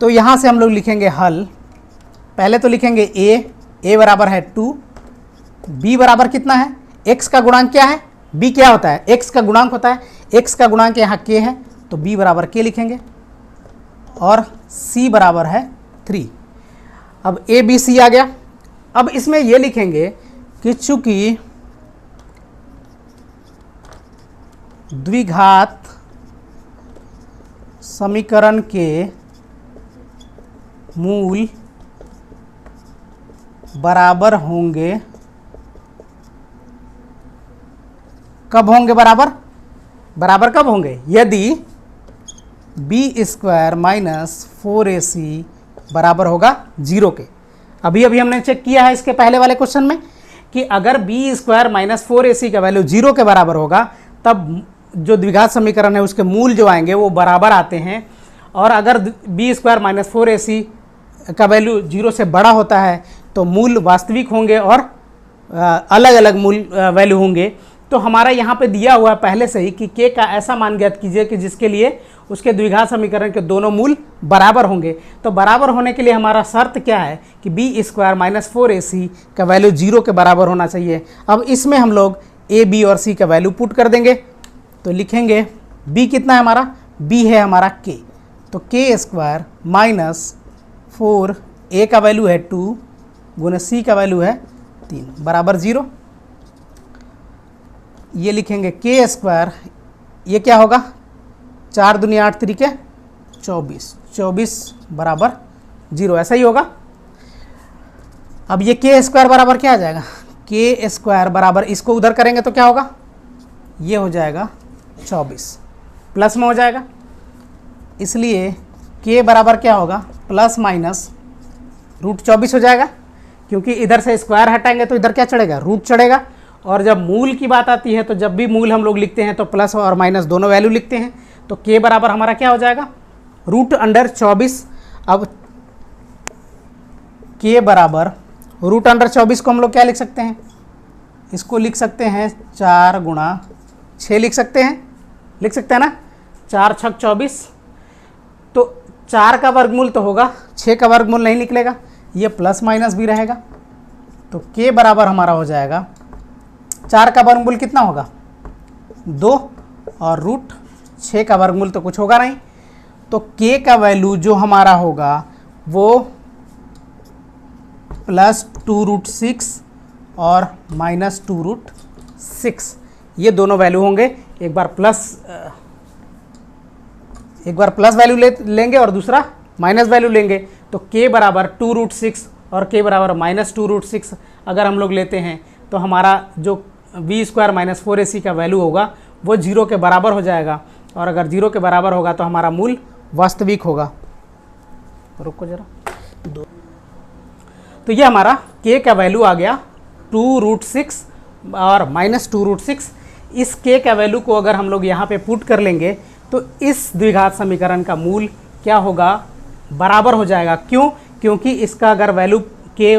तो यहाँ से हम लोग लिखेंगे हल। पहले तो लिखेंगे a बराबर है 2, b बराबर कितना है, x का गुणांक क्या है, b क्या होता है, x का गुणांक होता है, x का गुणांक यहाँ k है तो b बराबर k लिखेंगे, और c बराबर है 3। अब a b c आ गया। अब इसमें ये लिखेंगे कि चूंकि द्विघात समीकरण के मूल बराबर होंगे, कब होंगे बराबर, बराबर कब होंगे, यदि b² माइनस 4ac बराबर होगा 0 के। अभी हमने चेक किया है इसके पहले वाले क्वेश्चन में कि अगर b² माइनस 4ac का वैल्यू 0 के बराबर होगा तब जो द्विघात समीकरण है उसके मूल जो आएंगे वो बराबर आते हैं, और अगर b² माइनस 4ac का वैल्यू 0 से बड़ा होता है तो मूल वास्तविक होंगे और अलग अलग मूल वैल्यू होंगे। तो हमारा यहाँ पे दिया हुआ है पहले से ही कि k का ऐसा मान ज्ञात कीजिए कि जिसके लिए उसके द्विघात समीकरण के दोनों मूल बराबर होंगे। तो बराबर होने के लिए हमारा शर्त क्या है कि b² माइनस 4ac का वैल्यू 0 के बराबर होना चाहिए। अब इसमें हम लोग a b और c का वैल्यू पुट कर देंगे, तो लिखेंगे b कितना है हमारा, b है हमारा k, तो k² माइनस 4, a का वैल्यू है 2 गुना c का वैल्यू है 3 बराबर 0। ये लिखेंगे k², ये क्या होगा, 4 दूनी 8 तरीके 24 बराबर 0, ऐसा ही होगा। अब ये k² बराबर क्या आ जाएगा, k² बराबर, इसको उधर करेंगे तो क्या होगा, ये हो जाएगा 24 प्लस में हो जाएगा, इसलिए k बराबर क्या होगा, प्लस माइनस √24 हो जाएगा। क्योंकि इधर से स्क्वायर हटाएंगे तो इधर क्या चढ़ेगा, रूट चढ़ेगा। और जब मूल की बात आती है तो जब भी मूल हम लोग लिखते हैं तो प्लस और माइनस दोनों वैल्यू लिखते हैं। तो k बराबर हमारा क्या हो जाएगा, रूट अंडर 24। अब k बराबर रूट अंडर 24 को हम लोग क्या लिख सकते हैं, इसको लिख सकते हैं 4 गुणा 6 लिख सकते हैं ना, 4 छक 24। तो 4 का वर्गमूल तो होगा, 6 का वर्गमूल नहीं निकलेगा, ये प्लस माइनस भी रहेगा। तो k बराबर हमारा हो जाएगा 4 का वर्गमूल कितना होगा 2 और रूट 6 का वर्गमूल तो कुछ होगा नहीं। तो k का वैल्यू जो हमारा होगा वो प्लस 2√6 और माइनस 2√6, ये दोनों वैल्यू होंगे। एक बार प्लस वैल्यू लेंगे और दूसरा माइनस वैल्यू लेंगे। तो k बराबर 2√6 और k बराबर माइनस 2√6 अगर हम लोग लेते हैं तो हमारा जो v² माइनस 4ac का वैल्यू होगा वो 0 के बराबर हो जाएगा। और अगर 0 के बराबर होगा तो हमारा मूल वास्तविक होगा। रुको जरा, तो ये हमारा k का वैल्यू आ गया 2√6 और माइनस 2√6। इस k का वैल्यू को अगर हम लोग यहाँ पे पुट कर लेंगे तो इस द्विघात समीकरण का मूल क्या होगा, बराबर हो जाएगा। क्यों, क्योंकि इसका अगर वैल्यू k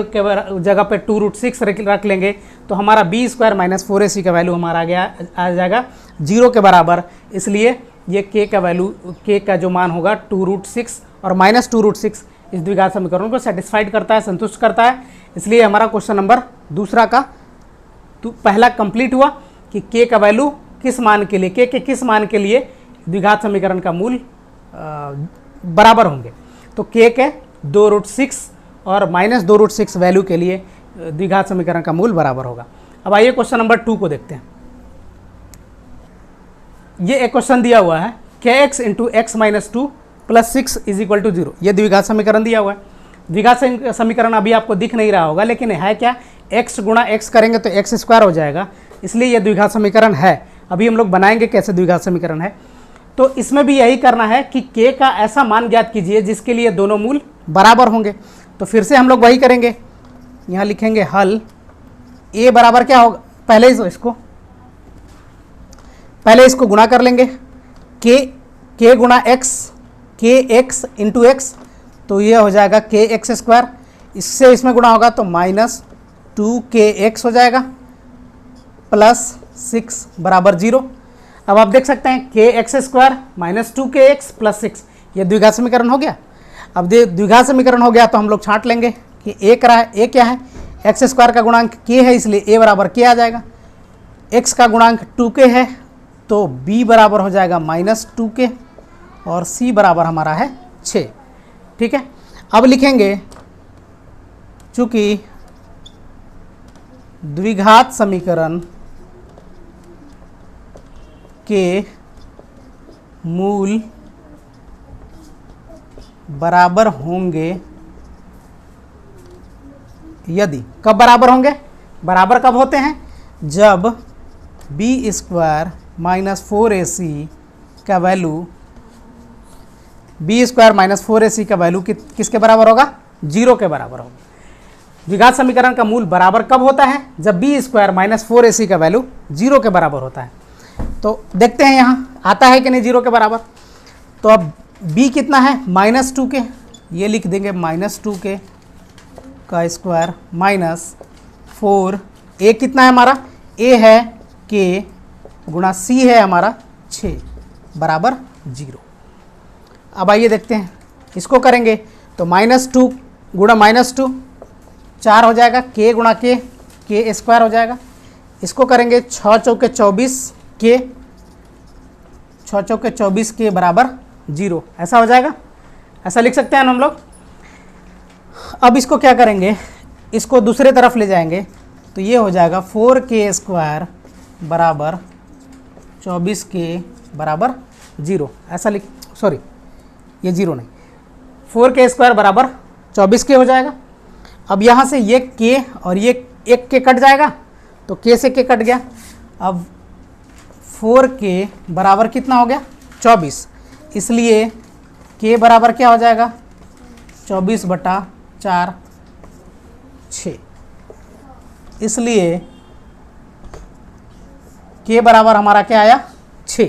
के जगह पे 2√6 रख लेंगे तो हमारा b² माइनस 4ac का वैल्यू हमारा आ जाएगा 0 के बराबर। इसलिए ये k का वैल्यू, k का जो मान होगा 2√6 और माइनस 2√6 इस द्विघात समीकरण को सेटिस्फाइड करता है, संतुष्ट करता है। इसलिए हमारा क्वेश्चन नंबर दूसरा का पहला कंप्लीट हुआ कि k का वैल्यू किस मान के लिए, k के किस मान के लिए द्विघात समीकरण का मूल बराबर होंगे। तो k के 2√6 और माइनस 2√6 वैल्यू के लिए द्विघात समीकरण का मूल बराबर होगा। अब आइए क्वेश्चन नंबर 2 को देखते हैं। ये एक क्वेश्चन दिया हुआ है kx इंटू एक्स माइनस 2 प्लस 6 इज इक्वल टू 0। ये द्विघात समीकरण दिया हुआ है। द्विघात समीकरण अभी आपको दिख नहीं रहा होगा, लेकिन है क्या, x गुणा x करेंगे तो x² हो जाएगा, इसलिए यह द्विघात समीकरण है। अभी हम लोग बनाएंगे कैसे द्विघात समीकरण है। तो इसमें भी यही करना है कि k का ऐसा मान ज्ञात कीजिए जिसके लिए दोनों मूल बराबर होंगे। तो फिर से हम लोग वही करेंगे, यहाँ लिखेंगे हल a बराबर क्या होगा, पहले इसको गुणा कर लेंगे, k गुणा x, kx इंटू एक्स, तो ये हो जाएगा kx²। इससे इसमें गुणा होगा तो माइनस 2kx हो जाएगा प्लस 6 बराबर 0। अब आप देख सकते हैं kx² माइनस 2kx प्लस 6, ये द्विघात समीकरण हो गया। अब द्विघात समीकरण हो गया तो हम लोग छांट लेंगे कि a क्या है, x² का गुणांक k है, इसलिए a बराबर k आ जाएगा। x का गुणांक 2k है तो b बराबर हो जाएगा माइनस 2k और c बराबर हमारा है 6। ठीक है, अब लिखेंगे चूंकि द्विघात समीकरण के मूल बराबर होंगे यदि, कब बराबर होंगे, बराबर कब होते हैं, जब b² माइनस 4ac का वैल्यू, b² माइनस 4ac का वैल्यू किसके बराबर होगा, 0 के बराबर होगा। द्विघात समीकरण का मूल बराबर कब होता है, जब b² माइनस 4ac का वैल्यू 0 के बराबर होता है। तो देखते हैं यहाँ आता है कि नहीं 0 के बराबर। तो अब b कितना है, माइनस 2k, ये लिख देंगे माइनस 2k का स्क्वायर माइनस 4, a कितना है हमारा, a है k गुणा c है हमारा 6 बराबर 0। अब आइए देखते हैं, इसको करेंगे तो माइनस 2 गुणा माइनस 2 4 हो जाएगा, k गुणा k² हो जाएगा। इसको करेंगे 6 चौके 24 k, 6 चौके 24 के बराबर 0, ऐसा हो जाएगा, ऐसा लिख सकते हैं हम लोग। अब इसको क्या करेंगे, इसको दूसरे तरफ ले जाएंगे तो ये हो जाएगा 4k² बराबर 24k बराबर 0, ऐसा लिख, सॉरी ये 0 नहीं, 4k² बराबर 24k हो जाएगा। अब यहाँ से ये k और ये एक k कट जाएगा तो k से k कट गया। अब 4k बराबर कितना हो गया, 24, इसलिए k बराबर क्या हो जाएगा, 24/4, 6। इसलिए k बराबर हमारा क्या आया 6।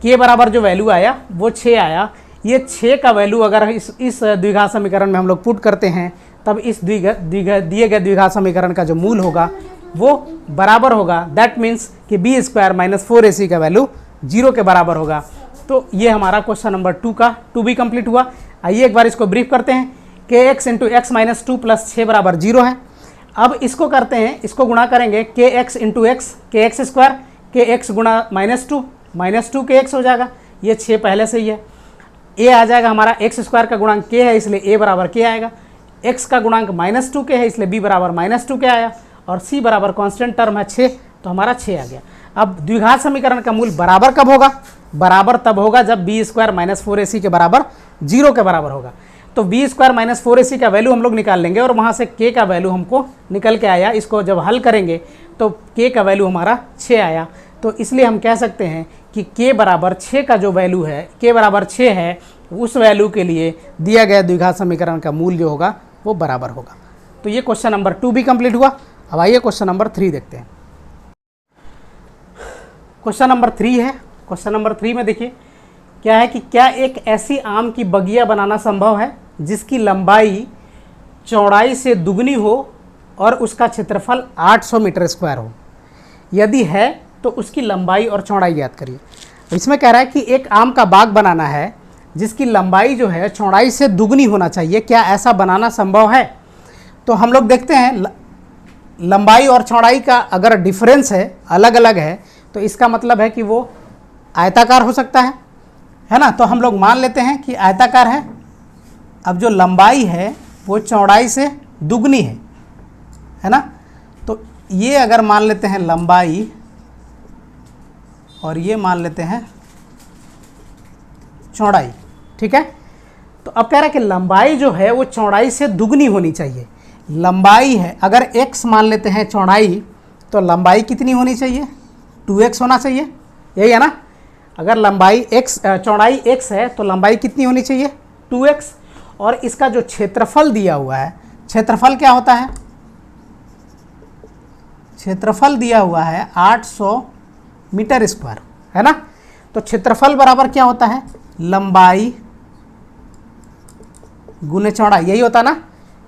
k बराबर जो वैल्यू आया वो 6 आया। ये 6 का वैल्यू अगर इस द्विघात समीकरण में हम लोग पुट करते हैं तब इस दिए गए द्विघात समीकरण का जो मूल होगा वो बराबर होगा, दैट मीन्स कि बी स्क्वायर माइनस 4ac का वैल्यू 0 के बराबर होगा। तो ये हमारा क्वेश्चन नंबर 2 का 2b कंप्लीट हुआ। आइए एक बार इसको ब्रीफ करते हैं। kx इंटू एक्स माइनस 2 प्लस 6 बराबर 0 है। अब इसको करते हैं, इसको गुणा करेंगे kx इंटू एक्स के एक्स स्क्वायर, kx गुणा माइनस टू kx हो जाएगा। ये 6 पहले से ही है। a आ जाएगा हमारा x स्क्वायर का गुणांक k है इसलिए a बराबर k आएगा। x का गुणांक -2k है इसलिए b बराबर -2k आया और c बराबर कांस्टेंट टर्म है 6, तो हमारा 6 आ गया। अब द्विघात समीकरण का मूल बराबर कब होगा? बराबर तब होगा जब बी स्क्वायर माइनस 4ac के बराबर 0 के बराबर होगा। तो बी स्क्वायर माइनस 4ac का वैल्यू हम लोग निकाल लेंगे और वहाँ से k का वैल्यू हमको निकल के आया। इसको जब हल करेंगे तो k का वैल्यू हमारा 6 आया। तो इसलिए हम कह सकते हैं कि k बराबर 6 का जो वैल्यू है, k बराबर 6 है, उस वैल्यू के लिए दिया गया द्विघात समीकरण का मूल जो होगा वो बराबर होगा। तो ये क्वेश्चन नंबर 2 कंप्लीट हुआ। अब आइए क्वेश्चन नंबर 3 देखते हैं। क्वेश्चन नंबर 3 है। क्वेश्चन नंबर 3 में देखिए क्या है कि क्या एक ऐसी आम की बगिया बनाना संभव है जिसकी लंबाई चौड़ाई से दुगनी हो और उसका क्षेत्रफल 800 मीटर स्क्वायर हो? यदि है तो उसकी लंबाई और चौड़ाई याद करिए। इसमें कह रहा है कि एक आम का बाग बनाना है जिसकी लंबाई जो है चौड़ाई से दुगनी होना चाहिए, क्या ऐसा बनाना संभव है? तो हम लोग देखते हैं लंबाई और चौड़ाई का अगर डिफरेंस है, अलग अलग है, तो इसका मतलब है कि वो आयताकार हो सकता है ना। तो हम लोग मान लेते हैं कि आयताकार है। अब जो लंबाई है वो चौड़ाई से दुगनी है ना। तो ये अगर मान लेते हैं लंबाई और ये मान लेते हैं चौड़ाई, ठीक है। तो अब कह रहा है कि लंबाई जो है वो चौड़ाई से दुगनी होनी चाहिए। लंबाई है, अगर x मान लेते हैं चौड़ाई, तो लंबाई कितनी होनी चाहिए? 2x होना चाहिए, यही है ना। अगर लंबाई x चौड़ाई x है तो लंबाई कितनी होनी चाहिए? 2x। और इसका जो क्षेत्रफल दिया हुआ है, क्षेत्रफल क्या होता है? क्षेत्रफल दिया हुआ है 800 मीटर स्क्वायर, है ना। तो क्षेत्रफल बराबर क्या होता है? लंबाई गुने चौड़ाई, यही होता ना,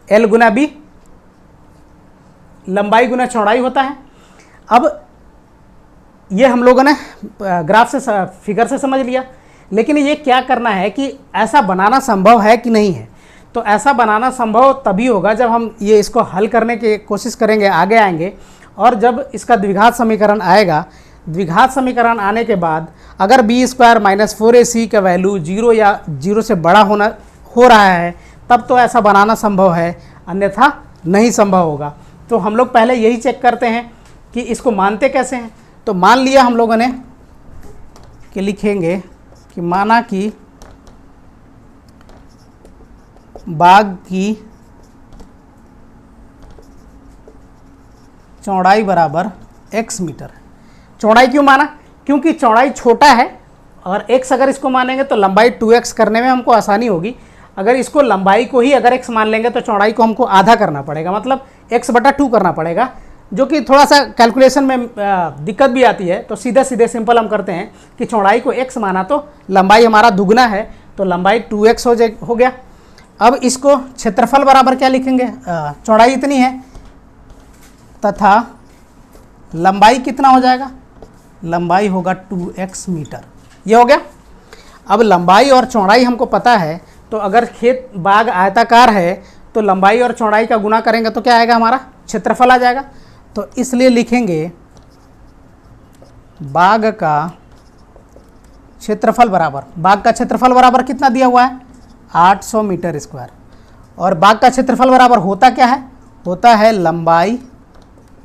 L गुना B, लंबाई गुना चौड़ाई होता है। अब ये हम लोगों ने ग्राफ से फिगर से समझ लिया, लेकिन ये क्या करना है कि ऐसा बनाना संभव है कि नहीं है। तो ऐसा बनाना संभव तभी होगा जब हम ये इसको हल करने की कोशिश करेंगे, आगे आएंगे, और जब इसका द्विघात समीकरण आएगा। द्विघात समीकरण आने के बाद अगर बी स्क्वायर माइनस 4ac का वैल्यू 0 या 0 से बड़ा हो रहा है तब तो ऐसा बनाना संभव है, अन्यथा नहीं संभव होगा। तो हम लोग पहले यही चेक करते हैं कि इसको मानते कैसे हैं। तो मान लिया हम लोगों ने कि लिखेंगे कि माना कि बाग की चौड़ाई बराबर x मीटर है। चौड़ाई क्यों माना? क्योंकि चौड़ाई छोटा है और x अगर इसको मानेंगे तो लंबाई 2x करने में हमको आसानी होगी। अगर इसको लंबाई को ही अगर x मान लेंगे तो चौड़ाई को हमको आधा करना पड़ेगा, मतलब x/2 करना पड़ेगा, जो कि थोड़ा सा कैलकुलेशन में दिक्कत भी आती है। तो सीधे सीधे सिंपल हम करते हैं कि चौड़ाई को x माना तो लंबाई हमारा दुगना है, तो लंबाई 2x हो गया। अब इसको क्षेत्रफल बराबर क्या लिखेंगे? चौड़ाई इतनी है तथा लंबाई कितना हो जाएगा? लंबाई होगा 2x मीटर, ये हो गया। अब लंबाई और चौड़ाई हमको पता है, तो अगर खेत बाग आयताकार है तो लंबाई और चौड़ाई का गुणा करेंगे तो क्या आएगा? हमारा क्षेत्रफल आ जाएगा। तो इसलिए लिखेंगे बाग का क्षेत्रफल बराबर, बाग का क्षेत्रफल बराबर कितना दिया हुआ है? 800 मीटर स्क्वायर। और बाग का क्षेत्रफल बराबर होता क्या है? होता है लंबाई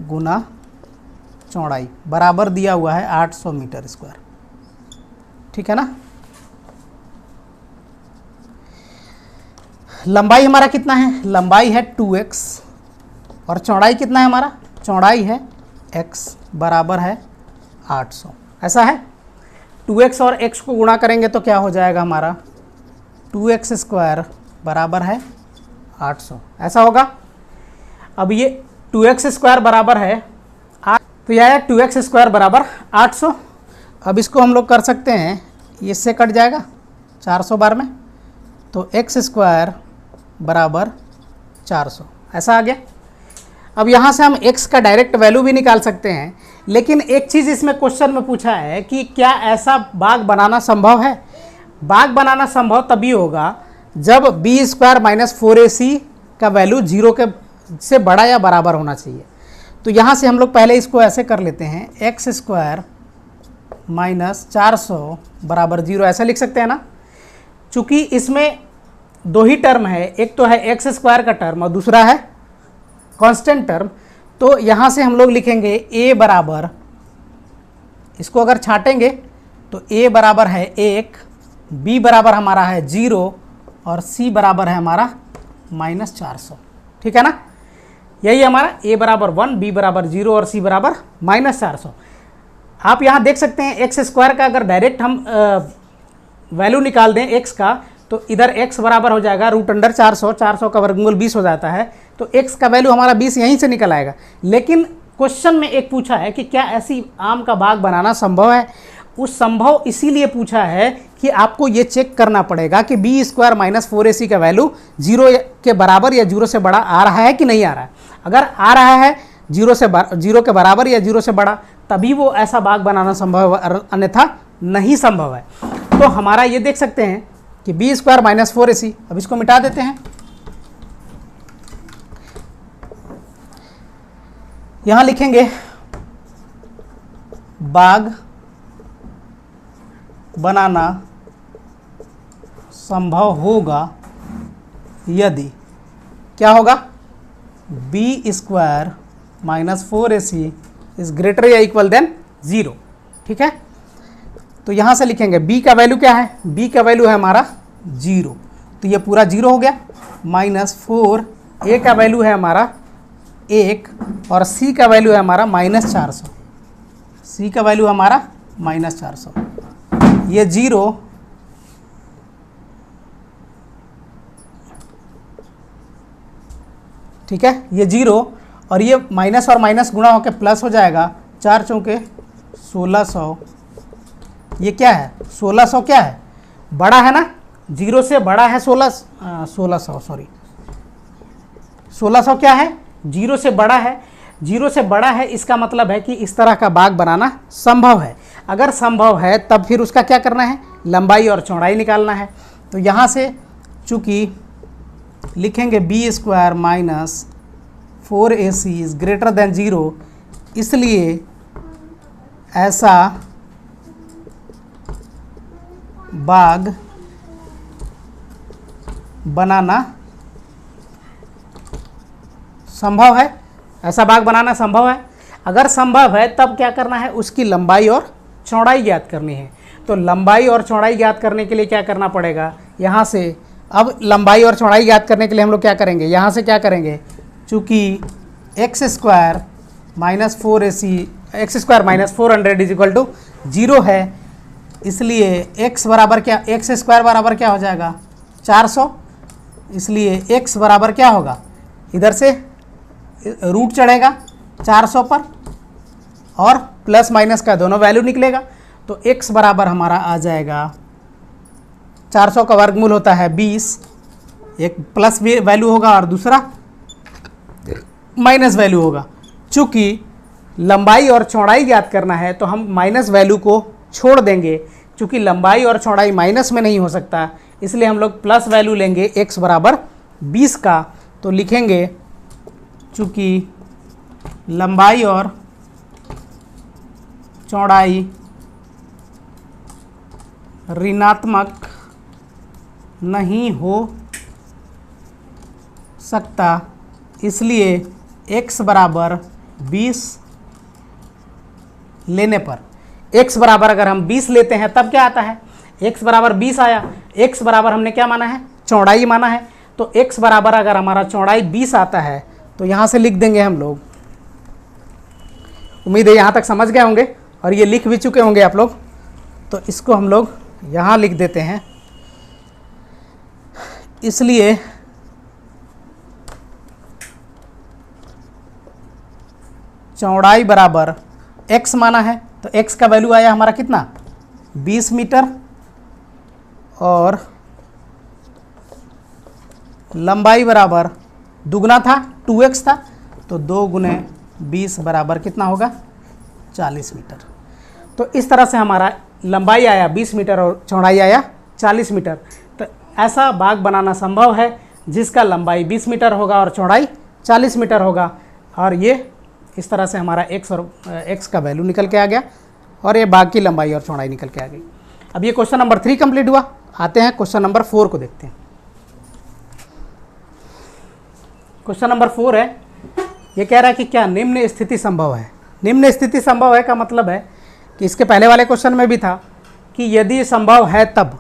गुना चौड़ाई, बराबर दिया हुआ है 800 मीटर स्क्वायर, ठीक है ना। लंबाई हमारा कितना है? लंबाई है 2x और चौड़ाई कितना है हमारा? चौड़ाई है x, बराबर है 800। ऐसा है। 2x और x को गुणा करेंगे तो क्या हो जाएगा हमारा? 2x स्क्वायर बराबर है 800, ऐसा होगा। अब ये 2x स्क्वायर बराबर है 8, तो यह है 2x स्क्वायर बराबर 800। अब इसको हम लोग कर सकते हैं, इससे कट जाएगा 400 बार में, तो x स्क्वायर बराबर 400 ऐसा आ गया। अब यहाँ से हम x का डायरेक्ट वैल्यू भी निकाल सकते हैं, लेकिन एक चीज़ इसमें क्वेश्चन में पूछा है कि क्या ऐसा बाग बनाना संभव है। बाग बनाना संभव तभी होगा जब बी स्क्वायर माइनस 4ac का वैल्यू 0 के से बड़ा या बराबर होना चाहिए। तो यहाँ से हम लोग पहले इसको ऐसे कर लेते हैं, एक्स स्क्वायर माइनस 400 बराबर 0 ऐसा लिख सकते हैं ना। चूँकि इसमें दो ही टर्म है, एक तो है एक्स स्क्वायर का टर्म और दूसरा है कांस्टेंट टर्म, तो यहाँ से हम लोग लिखेंगे a बराबर, इसको अगर छाटेंगे तो a बराबर है 1, b बराबर हमारा है 0 और c बराबर है हमारा -400। ठीक है ना, यही हमारा a बराबर 1, b बराबर 0 और c बराबर -400। आप यहाँ देख सकते हैं एक्स स्क्वायर का अगर डायरेक्ट हम वैल्यू निकाल दें x का, तो इधर x बराबर हो जाएगा √400, 400 का वर्गमूल 20 हो जाता है, तो x का वैल्यू हमारा 20 यहीं से निकल आएगा। लेकिन क्वेश्चन में एक पूछा है कि क्या ऐसी आम का बाग बनाना संभव है। उस संभव इसीलिए पूछा है कि आपको ये चेक करना पड़ेगा कि बी स्क्वायर माइनस 4ac का वैल्यू 0 के बराबर या 0 से बड़ा आ रहा है कि नहीं आ रहा है। अगर आ रहा है 0 के बराबर या 0 से बड़ा, तभी वो ऐसा बाग बनाना संभव है, अन्यथा नहीं संभव है। तो हमारा ये देख सकते हैं कि बी स्क्वायर माइनस 4ac, अब इसको मिटा देते हैं। यहाँ लिखेंगे बाग बनाना संभव होगा यदि क्या होगा, B square minus 4ac is greater या इक्वल देन 0। ठीक है, तो यहाँ से लिखेंगे b का वैल्यू क्या है, b का वैल्यू है हमारा 0, तो ये पूरा 0 हो गया, -4, a का वैल्यू है हमारा 1 और c का वैल्यू है हमारा -400, c का वैल्यू हमारा -400, ये 0 ठीक है, ये 0 और ये माइनस और माइनस गुणा होकर प्लस हो जाएगा, 4 चौके 1600, ये क्या है 1600, क्या है बड़ा है ना, 0 से बड़ा है 1600 सॉरी 1600 क्या है 0 से बड़ा है, 0 से बड़ा है, इसका मतलब है कि इस तरह का बाग बनाना संभव है। अगर संभव है तब फिर उसका क्या करना है, लंबाई और चौड़ाई निकालना है। तो यहाँ से चूँकि लिखेंगे B square minus 4ac is greater than 0, इसलिए ऐसा बाग बनाना संभव है, ऐसा बाग बनाना संभव है। अगर संभव है तब क्या करना है, उसकी लंबाई और चौड़ाई ज्ञात करनी है। तो लंबाई और चौड़ाई ज्ञात करने के लिए क्या करना पड़ेगा, यहाँ से अब लंबाई और चौड़ाई ज्ञात करने के लिए हम लोग क्या करेंगे, यहाँ से क्या करेंगे, चूँकि X square minus 400 is equal to 0 है, इसलिए x बराबर क्या, एक्स स्क्वायर बराबर क्या हो जाएगा 400, इसलिए x बराबर क्या होगा, इधर से रूट चढ़ेगा 400 पर और प्लस माइनस का दोनों वैल्यू निकलेगा, तो x बराबर हमारा आ जाएगा 400 का वर्गमूल होता है 20, एक प्लस वैल्यू होगा और दूसरा माइनस वैल्यू होगा। चूँकि लंबाई और चौड़ाई ज्ञात करना है तो हम माइनस वैल्यू को छोड़ देंगे, चूँकि लंबाई और चौड़ाई माइनस में नहीं हो सकता, इसलिए हम लोग प्लस वैल्यू लेंगे x बराबर 20 का। तो लिखेंगे चूँकि लंबाई और चौड़ाई ऋणात्मक नहीं हो सकता, इसलिए x बराबर 20 लेने पर, x बराबर अगर हम 20 लेते हैं तब क्या आता है, x बराबर 20 आया, x बराबर हमने क्या माना है, चौड़ाई माना है, तो x बराबर अगर हमारा चौड़ाई 20 आता है तो यहाँ से लिख देंगे हम लोग, उम्मीद है यहाँ तक समझ गए होंगे और ये लिख भी चुके होंगे आप लोग, तो इसको हम लोग यहाँ लिख देते हैं। इसलिए चौड़ाई बराबर x माना है, तो x का वैल्यू आया हमारा कितना 20 मीटर, और लंबाई बराबर दुगना था 2x था, तो 2 गुने 20 बराबर कितना होगा 40 मीटर। तो इस तरह से हमारा लंबाई आया 20 मीटर और चौड़ाई आया 40 मीटर। तो ऐसा बाग बनाना संभव है जिसका लंबाई 20 मीटर होगा और चौड़ाई 40 मीटर होगा, और ये इस तरह से हमारा x का वैल्यू निकल के आ गया, और ये बाग की लंबाई और चौड़ाई निकल के आ गई। अब ये क्वेश्चन नंबर 3 कंप्लीट हुआ। आते हैं क्वेश्चन नंबर 4 को देखते हैं। क्वेश्चन नंबर 4 है, ये कह रहा है कि क्या निम्न स्थिति संभव है। निम्न स्थिति संभव है का मतलब है कि इसके पहले वाले क्वेश्चन में भी था कि यदि संभव है तब,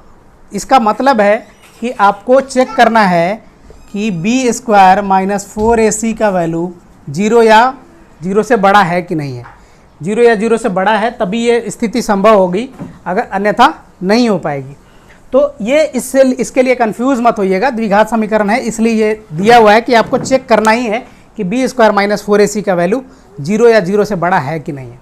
इसका मतलब है कि आपको चेक करना है कि b स्क्वायर माइनस 4ac का वैल्यू 0 या 0 से बड़ा है कि नहीं है। 0 या 0 से बड़ा है तभी ये स्थिति संभव होगी, अगर अन्यथा नहीं हो पाएगी। तो ये इसके लिए कंफ्यूज मत होइएगा, द्विघात समीकरण है, इसलिए ये दिया हुआ है कि आपको चेक करना ही है कि b स्क्वायर माइनस 4ac का वैल्यू 0 या 0 से बड़ा है कि नहीं है।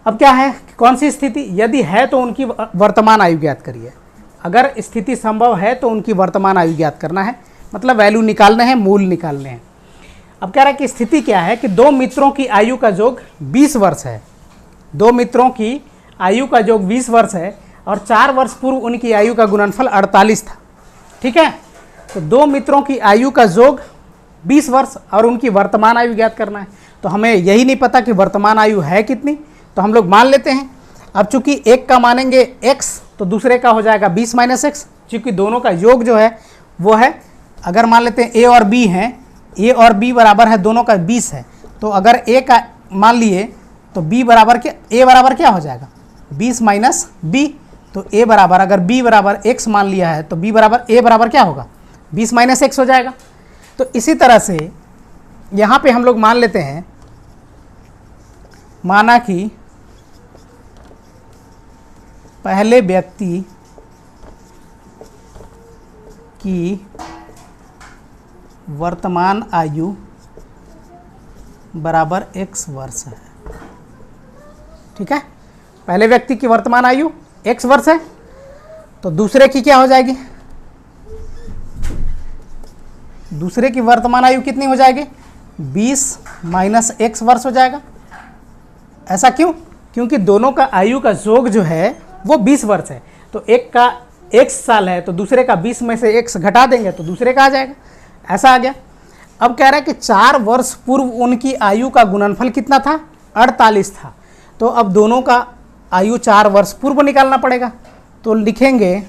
अब क्या है, कौन सी स्थिति, यदि है तो उनकी वर्तमान आयु ज्ञात करिए। अगर स्थिति संभव है तो उनकी वर्तमान आयु ज्ञात करना है, मतलब वैल्यू निकालने हैं, मूल निकालने हैं। अब कह रहा है कि स्थिति क्या है कि दो मित्रों की आयु का योग 20 वर्ष है। दो मित्रों की आयु का योग 20 वर्ष है और 4 वर्ष पूर्व उनकी आयु का गुणनफल 48 था। ठीक है, तो दो मित्रों की आयु का योग 20 वर्ष और उनकी वर्तमान आयु ज्ञात करना है। तो हमें यही नहीं पता कि वर्तमान आयु है कितनी, तो हम लोग मान लेते हैं। अब चूंकि एक का मानेंगे x तो दूसरे का हो जाएगा 20 माइनस एक्स, चूँकि दोनों का योग जो है वो है, अगर मान लेते हैं a और b हैं, a और b बराबर है, दोनों का 20 है, तो अगर a का मान लिए तो b बराबर क्या, a बराबर क्या हो जाएगा 20 माइनस b, तो a बराबर, अगर b बराबर x मान लिया है तो b बराबर a बराबर क्या होगा 20 माइनस एक्स हो जाएगा। तो इसी तरह से यहाँ पे हम लोग मान लेते हैं, माना कि पहले व्यक्ति की वर्तमान आयु बराबर x वर्ष है। ठीक है, पहले व्यक्ति की वर्तमान आयु x वर्ष है, तो दूसरे की क्या हो जाएगी, दूसरे की वर्तमान आयु कितनी हो जाएगी 20 माइनस x वर्ष हो जाएगा। ऐसा क्यों, क्योंकि दोनों का आयु का योग जो है वो 20 वर्ष है, तो एक का x साल है तो दूसरे का 20 में से x घटा देंगे तो दूसरे का आ जाएगा। ऐसा आ गया। अब कह रहा है कि 4 वर्ष पूर्व उनकी आयु का गुणनफल कितना था 48 था, तो अब दोनों का आयु 4 वर्ष पूर्व निकालना पड़ेगा। तो लिखेंगे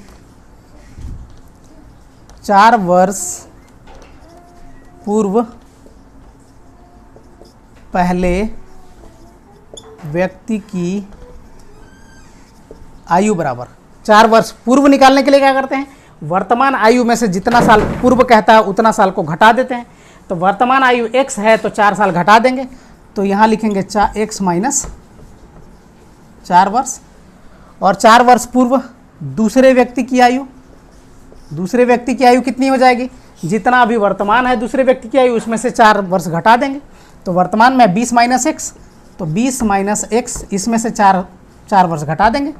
4 वर्ष पूर्व पहले व्यक्ति की आयु बराबर, 4 वर्ष पूर्व निकालने के लिए क्या करते हैं, वर्तमान आयु में से जितना साल पूर्व कहता है उतना साल को घटा देते हैं। तो वर्तमान आयु x है तो 4 साल घटा देंगे, तो यहाँ लिखेंगे x माइनस 4 वर्ष, और 4 वर्ष पूर्व दूसरे व्यक्ति की आयु, दूसरे व्यक्ति की आयु कितनी हो जाएगी, जितना अभी वर्तमान है दूसरे व्यक्ति की आयु उसमें से 4 वर्ष घटा देंगे। तो वर्तमान में 20 माइनस एक्स, तो 20 माइनस एक्स, इसमें से 4 वर्ष घटा देंगे,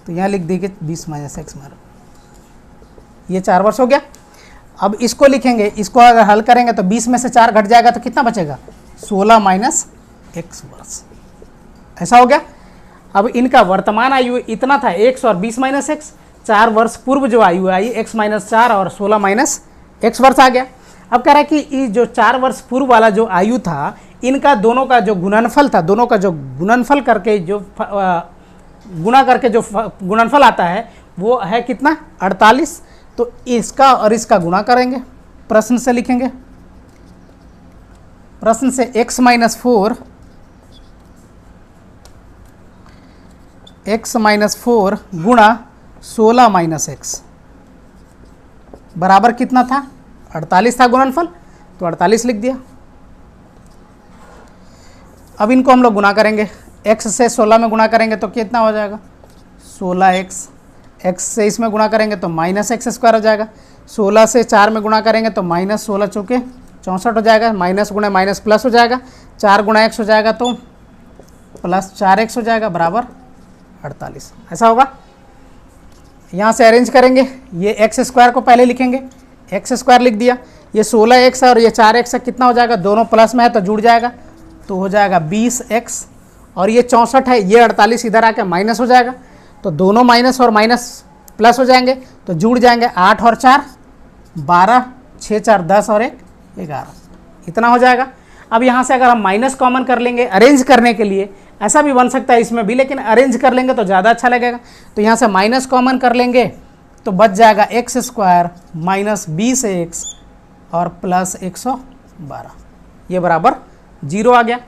तो यहाँ लिख देंगे 20 माइनस एक्स मारो, ये 4 वर्ष हो गया। अब इसको लिखेंगे, इसको अगर हल करेंगे तो 20 में से 4 घट जाएगा तो कितना बचेगा 16 माइनस एक्स वर्ष। ऐसा हो गया। अब इनका वर्तमान आयु इतना था x और 20 माइनस एक्स, 4 वर्ष पूर्व जो आयु आई x माइनस 4 और 16 माइनस एक्स वर्ष आ गया। अब कह रहा है कि ये जो 4 वर्ष पूर्व वाला जो आयु था, इनका दोनों का जो गुणनफल था, दोनों का जो गुणनफल करके जो गुणा करके जो गुणनफल आता है वो है कितना 48। तो इसका और इसका गुणा करेंगे, प्रश्न से लिखेंगे, प्रश्न से x माइनस 4 गुणा 16 माइनस एक्स बराबर कितना था 48 था गुणनफल, तो 48 लिख दिया। अब इनको हम लोग गुणा करेंगे, x से 16 में गुणा करेंगे तो कितना हो जाएगा 16x, x से इसमें गुणा करेंगे तो माइनस एक्स स्क्वायर हो जाएगा, 16 से 4 में गुणा करेंगे तो माइनस 16 चौके 64 हो जाएगा, माइनस गुणे माइनस प्लस हो जाएगा, 4 गुणा x हो जाएगा तो प्लस 4x हो जाएगा बराबर 48, ऐसा होगा। यहाँ से अरेंज करेंगे, ये एक्स स्क्वायर को पहले लिखेंगे, एक्स स्क्वायर लिख दिया, ये 16x है और ये 4x है, कितना हो जाएगा, दोनों प्लस में है तो जुड़ जाएगा, तो हो जाएगा 20x, और ये 64 है, ये 48 इधर आके माइनस हो जाएगा, तो दोनों माइनस और माइनस प्लस हो जाएंगे तो जुड़ जाएंगे, 8 और 4 12, 6 4 10 और 1 11, इतना हो जाएगा। अब यहाँ से अगर हम माइनस कॉमन कर लेंगे अरेंज करने के लिए, ऐसा भी बन सकता है इसमें भी, लेकिन अरेंज कर लेंगे तो ज़्यादा अच्छा लगेगा, तो यहाँ से माइनस कॉमन कर लेंगे तो बच जाएगा एक्स स्क्वायर माइनस 20x और प्लस 112, ये बराबर 0 आ गया।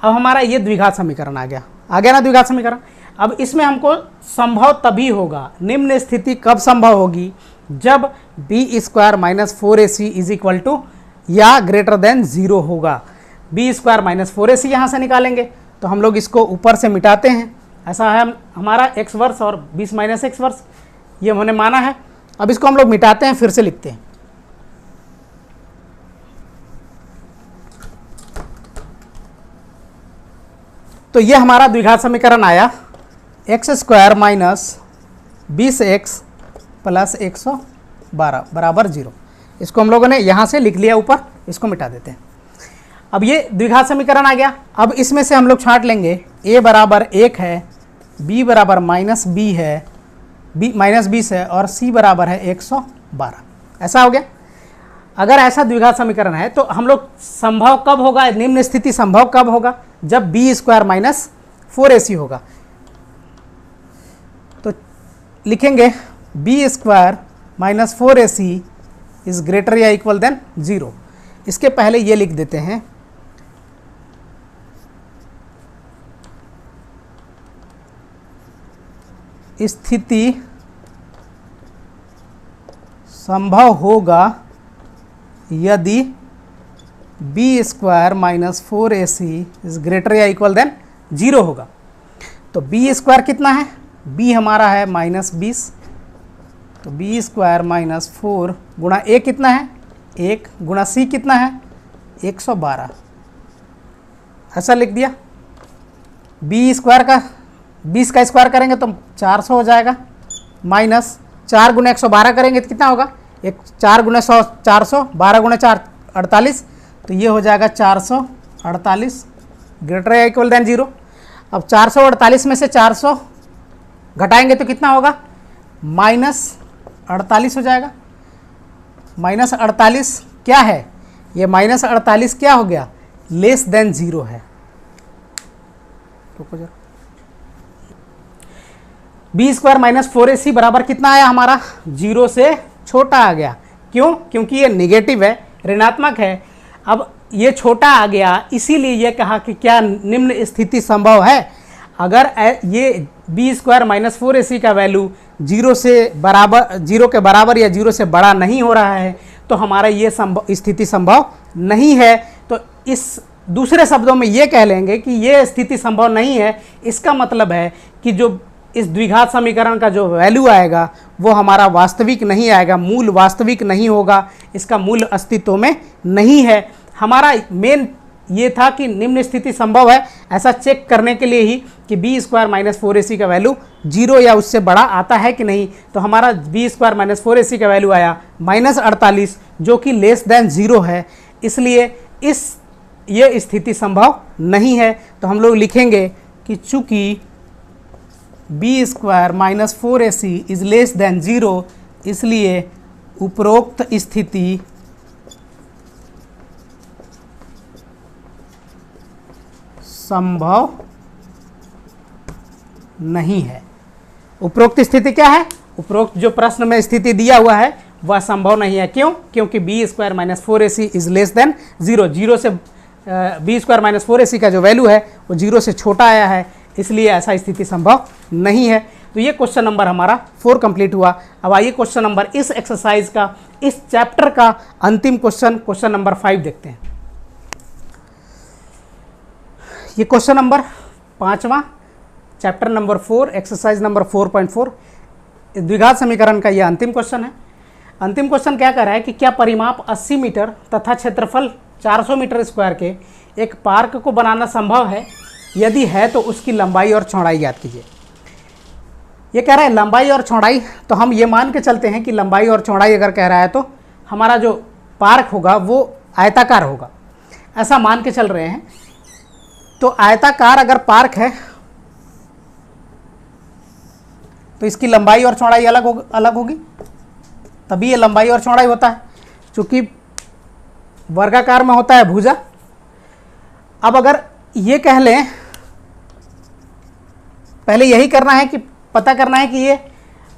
अब हमारा ये द्विघात समीकरण आ गया ना द्विघात समीकरण। अब इसमें हमको संभव तभी होगा, निम्न स्थिति कब संभव होगी, जब B square minus 4ac is equal to या ग्रेटर देन 0 होगा। बी स्क्वायर माइनस 4ac यहाँ से निकालेंगे तो हम लोग इसको ऊपर से मिटाते हैं, ऐसा है हमारा x वर्स और 20 माइनस x वर्स, ये हमने माना है। अब इसको हम लोग मिटाते हैं, फिर से लिखते हैं, तो ये हमारा द्विघात समीकरण आया x square minus 20x plus 112 बराबर 0। इसको हम लोगों ने यहाँ से लिख लिया ऊपर, इसको मिटा देते हैं। अब ये द्विघात समीकरण आ गया। अब इसमें से हम लोग छांट लेंगे, a बराबर 1 है, b बराबर माइनस b है, b माइनस 20 है और c बराबर है 112, ऐसा हो गया। अगर ऐसा द्विघात समीकरण है तो हम लोग संभव कब होगा, निम्न स्थिति संभव कब होगा, जब बी स्क्वायर माइनस 4ac होगा। तो लिखेंगे B square minus 4ac is greater या इक्वल देन 0। इसके पहले ये लिख देते हैं, स्थिति संभव होगा यदि B square minus 4ac is greater या इक्वल देन 0 होगा। तो बी स्क्वायर कितना है, b हमारा है माइनस 20, तो बी स्क्वायर माइनस 4 गुणा a कितना है 1 गुणा c कितना है 112, ऐसा लिख दिया। बी स्क्वायर का 20 का स्क्वायर करेंगे तो 400 हो जाएगा, माइनस 4 गुना 112 करेंगे तो कितना होगा, 4 गुना 100 400, 12 गुना 4 48, तो ये हो जाएगा 448 ग्रेटर या इक्वल देन 0। अब 448 में से 400 घटाएंगे तो कितना होगा, माइनस 48 हो जाएगा। माइनस 48 क्या है, ये माइनस 48 क्या हो गया, लेस देन 0 है। बी स्क्वायर माइनस 4ac बराबर कितना आया हमारा, 0 से छोटा आ गया। क्यों, क्योंकि ये निगेटिव है, ऋणात्मक है। अब ये छोटा आ गया, इसीलिए ये कहा कि क्या निम्न स्थिति संभव है, अगर ये बी स्क्वायर माइनस 4ac का वैल्यू 0 के बराबर या 0 से बड़ा नहीं हो रहा है तो हमारा ये स्थिति संभव नहीं है। तो इस दूसरे शब्दों में ये कह लेंगे कि ये स्थिति संभव नहीं है, इसका मतलब है कि जो इस द्विघात समीकरण का जो वैल्यू आएगा वो हमारा वास्तविक नहीं आएगा, मूल वास्तविक नहीं होगा, इसका मूल अस्तित्व में नहीं है। हमारा मेन ये था कि निम्न स्थिति संभव है, ऐसा चेक करने के लिए ही कि बी स्क्वायर माइनस 4ac का वैल्यू 0 या उससे बड़ा आता है कि नहीं। तो हमारा बी स्क्वायर माइनस 4ac का वैल्यू आया माइनस 48, जो कि लेस देन 0 है, इसलिए ये स्थिति संभव नहीं है। तो हम लोग लिखेंगे कि चूंकि B square minus 4ac is less than 0, इसलिए उपरोक्त स्थिति संभव नहीं है। उपरोक्त स्थिति क्या है, उपरोक्त जो प्रश्न में स्थिति दिया हुआ है वह संभव नहीं है। क्यों, क्योंकि B square minus 4ac is less than 0, 0 से बी स्क्वायर माइनस 4ac का जो वैल्यू है वो 0 से छोटा आया है, इसलिए ऐसा स्थिति संभव नहीं है। तो ये क्वेश्चन नंबर हमारा 4 कंप्लीट हुआ। अब आइए क्वेश्चन नंबर इस एक्सरसाइज का, इस चैप्टर का अंतिम क्वेश्चन नंबर 5 देखते हैं। ये क्वेश्चन नंबर 5वां, चैप्टर नंबर 4, एक्सरसाइज नंबर 4.4, द्विघात समीकरण का यह अंतिम क्वेश्चन है। अंतिम क्वेश्चन क्या कह रहा है कि क्या परिमाप 80 मीटर तथा क्षेत्रफल 400 मीटर स्क्वायर के एक पार्क को बनाना संभव है? यदि है तो उसकी लंबाई और चौड़ाई ज्ञात कीजिए। ये कह रहा है लंबाई और चौड़ाई, तो हम ये मान के चलते हैं कि लंबाई और चौड़ाई अगर कह रहा है तो हमारा जो पार्क होगा वो आयताकार होगा, ऐसा मान के चल रहे हैं। तो आयताकार अगर पार्क है तो इसकी लंबाई और चौड़ाई अलग होगी, तभी ये लंबाई और चौड़ाई होता है, क्योंकि वर्गाकार में होता है भुजा। अब अगर ये कह लें, पहले यही करना है कि पता करना है कि ये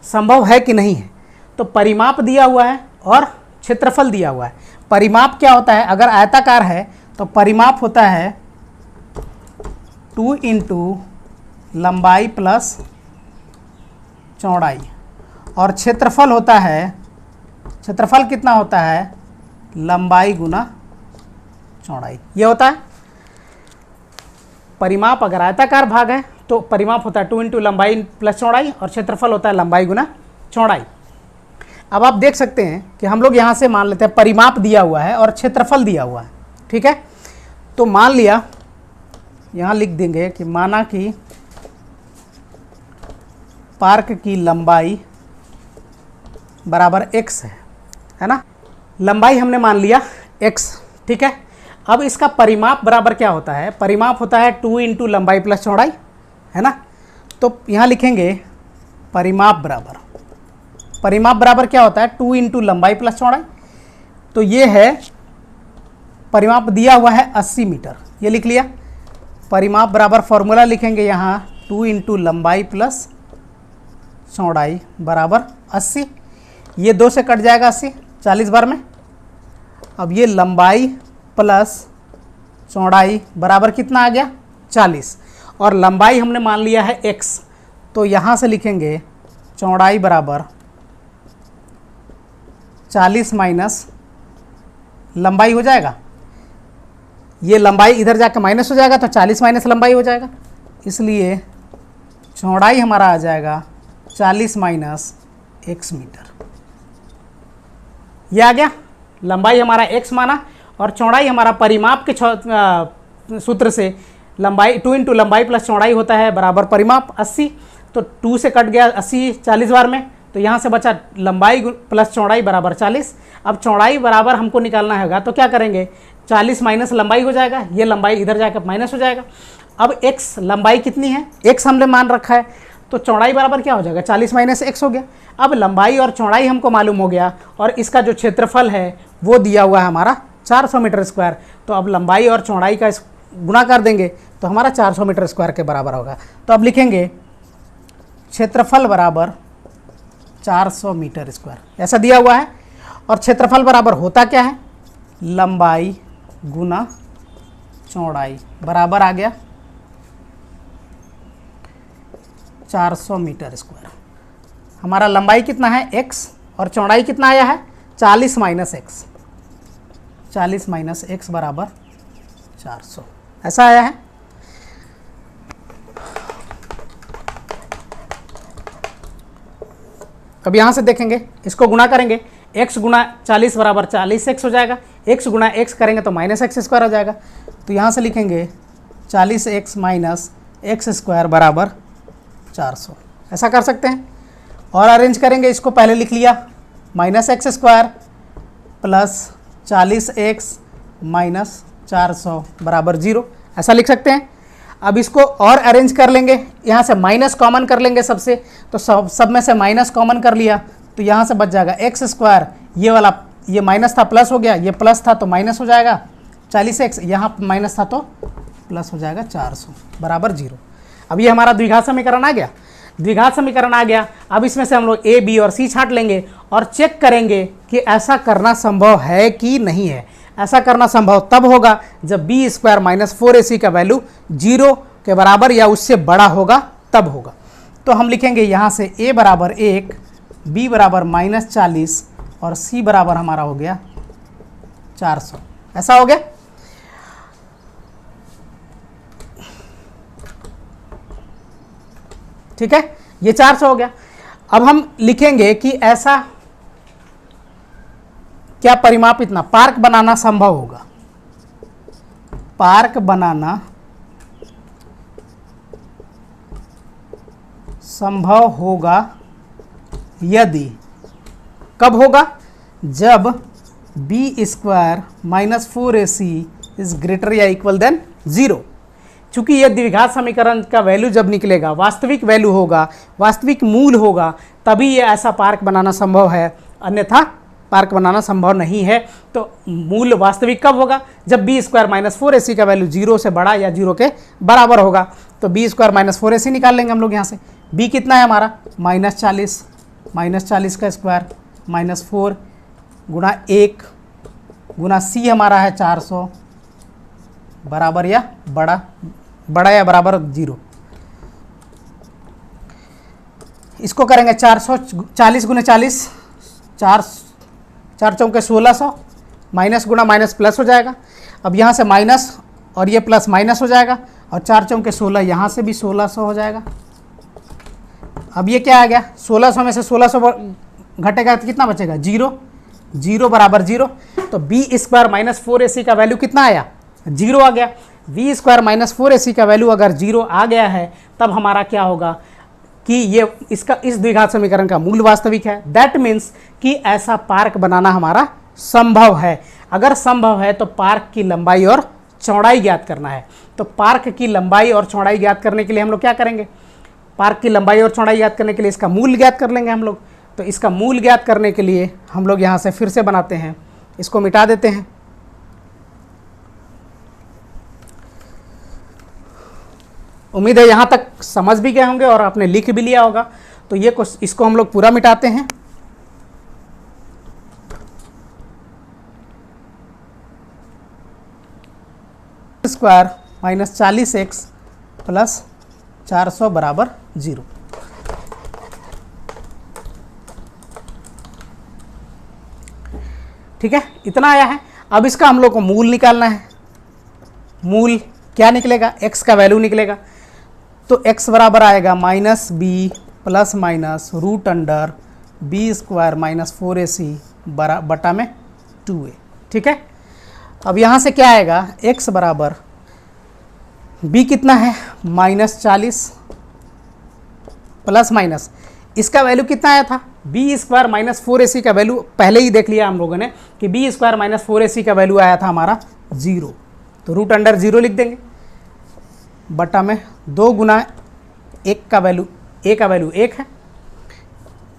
संभव है कि नहीं है। तो परिमाप दिया हुआ है और क्षेत्रफल दिया हुआ है। परिमाप क्या होता है? अगर आयताकार है तो परिमाप होता है 2 इंटू लंबाई प्लस चौड़ाई, और क्षेत्रफल होता है, क्षेत्रफल कितना होता है? लंबाई गुना चौड़ाई। ये होता है परिमाप। अगर आयताकार भाग है तो परिमाप होता है 2 इंटू लंबाई प्लस चौड़ाई, और क्षेत्रफल होता है लंबाई गुना चौड़ाई। अब आप देख सकते हैं कि हम लोग यहाँ से मान लेते हैं परिमाप दिया हुआ है और क्षेत्रफल दिया हुआ है, ठीक है। तो मान लिया, यहाँ लिख देंगे कि माना कि पार्क की लंबाई बराबर x है ना। लंबाई हमने मान लिया x, ठीक है। अब इसका परिमाप बराबर क्या होता है? परिमाप होता है 2 इंटू लंबाई प्लस चौड़ाई, है ना। तो यहाँ लिखेंगे परिमाप बराबर क्या होता है? 2 इंटू लंबाई प्लस चौड़ाई। तो ये है परिमाप दिया हुआ है 80 मीटर, ये लिख लिया। परिमाप बराबर फॉर्मूला लिखेंगे यहाँ 2 इंटू लंबाई प्लस चौड़ाई बराबर 80। ये 2 से कट जाएगा 80 40 बार में। अब ये लंबाई प्लस चौड़ाई बराबर कितना आ गया? 40, और लंबाई हमने मान लिया है x, तो यहाँ से लिखेंगे चौड़ाई बराबर 40 माइनस लंबाई हो जाएगा। ये लंबाई इधर जाकर माइनस हो जाएगा तो 40 माइनस लंबाई हो जाएगा, इसलिए चौड़ाई हमारा आ जाएगा 40 माइनस x मीटर। ये आ गया। लंबाई हमारा x माना और चौड़ाई हमारा परिमाप के सूत्र से लंबाई 2 इंटू लंबाई प्लस चौड़ाई होता है बराबर परिमाप 80। तो 2 से कट गया 80 40 बार में, तो यहाँ से बचा लंबाई प्लस चौड़ाई बराबर 40। अब चौड़ाई बराबर हमको निकालना होगा, तो क्या करेंगे? 40 माइनस लंबाई हो जाएगा, ये लंबाई इधर जाकर माइनस हो जाएगा। अब x लंबाई कितनी है? x हमने मान रखा है, तो चौड़ाई बराबर क्या हो जाएगा? 40 माइनस x हो गया। अब लंबाई और चौड़ाई हमको मालूम हो गया, और इसका जो क्षेत्रफल है वो दिया हुआ है हमारा 400 मीटर स्क्वायर। तो अब लंबाई और चौड़ाई का गुणा कर देंगे तो हमारा 400 मीटर स्क्वायर के बराबर होगा। तो अब लिखेंगे क्षेत्रफल बराबर 400 मीटर स्क्वायर, ऐसा दिया हुआ है। और क्षेत्रफल बराबर होता क्या है? लंबाई गुना चौड़ाई बराबर आ गया 400 मीटर स्क्वायर। हमारा लंबाई कितना है? x, और चौड़ाई कितना आया है? 40 माइनस x, 40 माइनस x बराबर 400, ऐसा आया है। अब यहाँ से देखेंगे, इसको गुणा करेंगे, x गुणा 40 बराबर 40x हो जाएगा, x गुणा x करेंगे तो माइनस एक्स स्क्वायर हो जाएगा। तो यहाँ से लिखेंगे 40x माइनस एक्स स्क्वायर बराबर 400, ऐसा कर सकते हैं। और अरेंज करेंगे, इसको पहले लिख लिया minus x square plus 40x minus 400 बराबर 0, ऐसा लिख सकते हैं। अब इसको और अरेंज कर लेंगे, यहाँ से माइनस कॉमन कर लेंगे सबसे, तो सब में से माइनस कॉमन कर लिया, तो यहाँ से बच जाएगा एक्स स्क्वायर, ये वाला ये माइनस था प्लस हो गया, ये प्लस था तो माइनस हो जाएगा 40x, यहाँ माइनस था तो प्लस हो जाएगा 400 बराबर 0। अब ये हमारा द्विघात समीकरण आ गया। द्विघात समीकरण आ गया। अब इसमें से हम लोग a, b और c छांट लेंगे और चेक करेंगे कि ऐसा करना संभव है कि नहीं है। ऐसा करना संभव तब होगा जब b स्क्वायर माइनस 4ac का वैल्यू 0 के बराबर या उससे बड़ा होगा, तब होगा। तो हम लिखेंगे यहाँ से a बराबर 1, b बराबर माइनस 40 और c बराबर हमारा हो गया 400, ऐसा हो गया। ठीक है, ये 400 हो गया। अब हम लिखेंगे कि ऐसा क्या परिमाप इतना पार्क बनाना संभव होगा। पार्क बनाना संभव होगा यदि, कब होगा, जब B square minus 4ac is greater या इक्वल देन 0। चूंकि यह द्विघात समीकरण का वैल्यू जब निकलेगा, वास्तविक वैल्यू होगा, वास्तविक मूल होगा, तभी ये ऐसा पार्क बनाना संभव है, अन्यथा पार्क बनाना संभव नहीं है। तो मूल वास्तविक कब होगा, जब बी स्क्वायर माइनस 4ac का वैल्यू 0 से बड़ा या 0 के बराबर होगा। तो बी स्क्वायर माइनस 4ac निकाल लेंगे हम लोग यहाँ से। बी कितना है हमारा, -40 का स्क्वायर -4 गुणा 1 गुणा सी हमारा है 400 बराबर या बड़ा या बराबर 0। इसको करेंगे 440 गुना 40, 4 चौके 1600, माइनस गुणा माइनस प्लस हो जाएगा। अब यहाँ से माइनस और ये प्लस माइनस हो जाएगा, और 4 चौके 16, यहाँ से भी 1600 हो जाएगा। अब ये क्या आ गया, 1600 में से 1600 घटेगा तो कितना बचेगा, 0 बराबर 0। तो बी स्क्वायर माइनस 4ac का वैल्यू कितना आया, 0 आ गया। बी स्क्वायर माइनस 4ac का वैल्यू अगर 0 आ गया है, तब हमारा क्या होगा कि ये इस द्विघात समीकरण का मूल वास्तविक है। दैट मीन्स कि ऐसा पार्क बनाना हमारा संभव है। अगर संभव है तो पार्क की लंबाई और चौड़ाई ज्ञात करना है। तो पार्क की लंबाई और चौड़ाई ज्ञात करने के लिए हम लोग क्या करेंगे, पार्क की लंबाई और चौड़ाई ज्ञात करने के लिए इसका मूल ज्ञात कर लेंगे हम लोग। तो इसका मूल ज्ञात करने के लिए हम लोग यहाँ से फिर से बनाते हैं, इसको मिटा देते हैं। उम्मीद है यहाँ तक समझ भी गए होंगे और आपने लिख भी लिया होगा। तो ये इसको हम लोग पूरा मिटाते हैं। स्क्वायर माइनस 40x प्लस 400 बराबर 0। ठीक है, इतना आया है। अब इसका हम लोग को मूल निकालना है। मूल क्या निकलेगा, x का वैल्यू निकलेगा। तो x बराबर आएगा -b plus minus root under B square minus 4ac बटा में 2a। ठीक है, अब यहाँ से क्या आएगा, x बराबर b कितना है, -40 प्लस माइनस इसका वैल्यू कितना आया था, बी स्क्वायर माइनस 4ac का वैल्यू पहले ही देख लिया हम लोगों ने कि बी स्क्वायर माइनस 4ac का वैल्यू आया था हमारा 0। तो रूट अंडर 0 लिख देंगे बटा में 2 गुना 1 का वैल्यू, a का वैल्यू 1 है।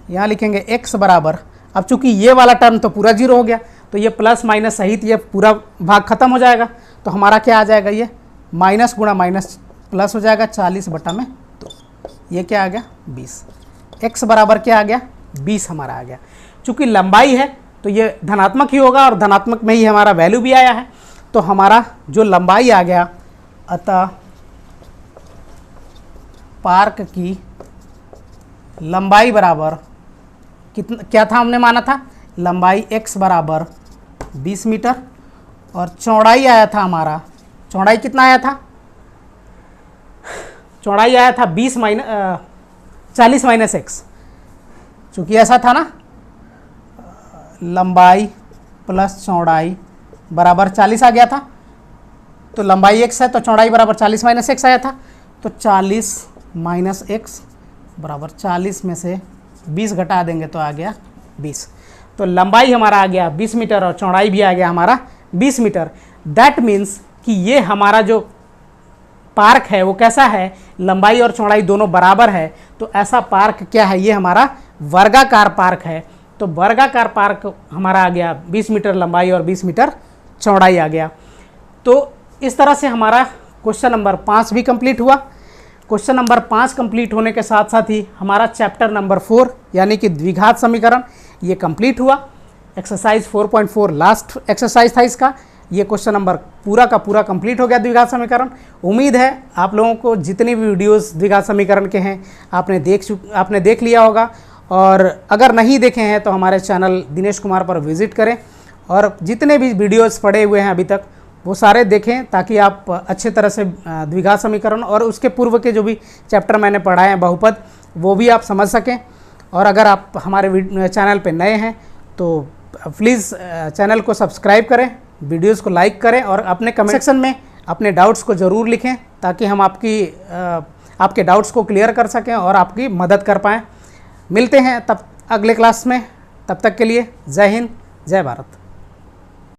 यहाँ लिखेंगे x बराबर, अब चूंकि ये वाला टर्म तो पूरा 0 हो गया, तो ये प्लस माइनस सहित ये पूरा भाग खत्म हो जाएगा। तो हमारा क्या आ जाएगा, ये माइनस गुणा माइनस प्लस हो जाएगा 40 बटा में 2। ये क्या आ गया, 20। x बराबर क्या आ गया, 20 हमारा आ गया। चूंकि लंबाई है तो ये धनात्मक ही होगा और धनात्मक में ही हमारा वैल्यू भी आया है। तो हमारा जो लंबाई आ गया, अतः पार्क की लंबाई बराबर कितना, क्या था हमने माना था, लंबाई x बराबर 20 मीटर और चौड़ाई आया था हमारा, चौड़ाई कितना आया था, चौड़ाई आया था 40 माइनस x। चूँकि ऐसा था ना, लंबाई प्लस चौड़ाई बराबर 40 आ गया था। तो लंबाई x है तो चौड़ाई बराबर 40 माइनस x आया था। तो 40 माइनस x बराबर 40 में से 20 घटा देंगे तो आ गया 20। तो लंबाई हमारा आ गया 20 मीटर और चौड़ाई भी आ गया हमारा 20 मीटर। दैट मीन्स कि ये हमारा जो पार्क है वो कैसा है, लंबाई और चौड़ाई दोनों बराबर है। तो ऐसा पार्क क्या है, ये हमारा वर्गाकार पार्क है। तो वर्गाकार पार्क हमारा आ गया 20 मीटर लंबाई और 20 मीटर चौड़ाई आ गया। तो इस तरह से हमारा क्वेश्चन नंबर 5 भी कंप्लीट हुआ। क्वेश्चन नंबर 5 कंप्लीट होने के साथ साथ ही हमारा चैप्टर नंबर 4 यानी कि द्विघात समीकरण ये कंप्लीट हुआ। एक्सरसाइज 4.4 लास्ट एक्सरसाइज था इसका। ये क्वेश्चन नंबर पूरा का पूरा कंप्लीट हो गया द्विघात समीकरण। उम्मीद है आप लोगों को जितनी भी वीडियोस द्विघात समीकरण के हैं आपने देख लिया होगा। और अगर नहीं देखे हैं तो हमारे चैनल दिनेश कुमार पर विज़िट करें और जितने भी वीडियोस पड़े हुए हैं अभी तक वो सारे देखें, ताकि आप अच्छे तरह से द्विघात समीकरण और उसके पूर्व के जो भी चैप्टर मैंने पढ़ाए हैं बहुपद, वो भी आप समझ सकें। और अगर आप हमारे चैनल पे नए हैं तो प्लीज़ चैनल को सब्सक्राइब करें, वीडियोस को लाइक करें और अपने कमेंट सेक्शन में अपने डाउट्स को ज़रूर लिखें ताकि हम आपके डाउट्स को क्लियर कर सकें और आपकी मदद कर पाएँ। मिलते हैं तब अगले क्लास में, तब तक के लिए जय हिंद, जय भारत।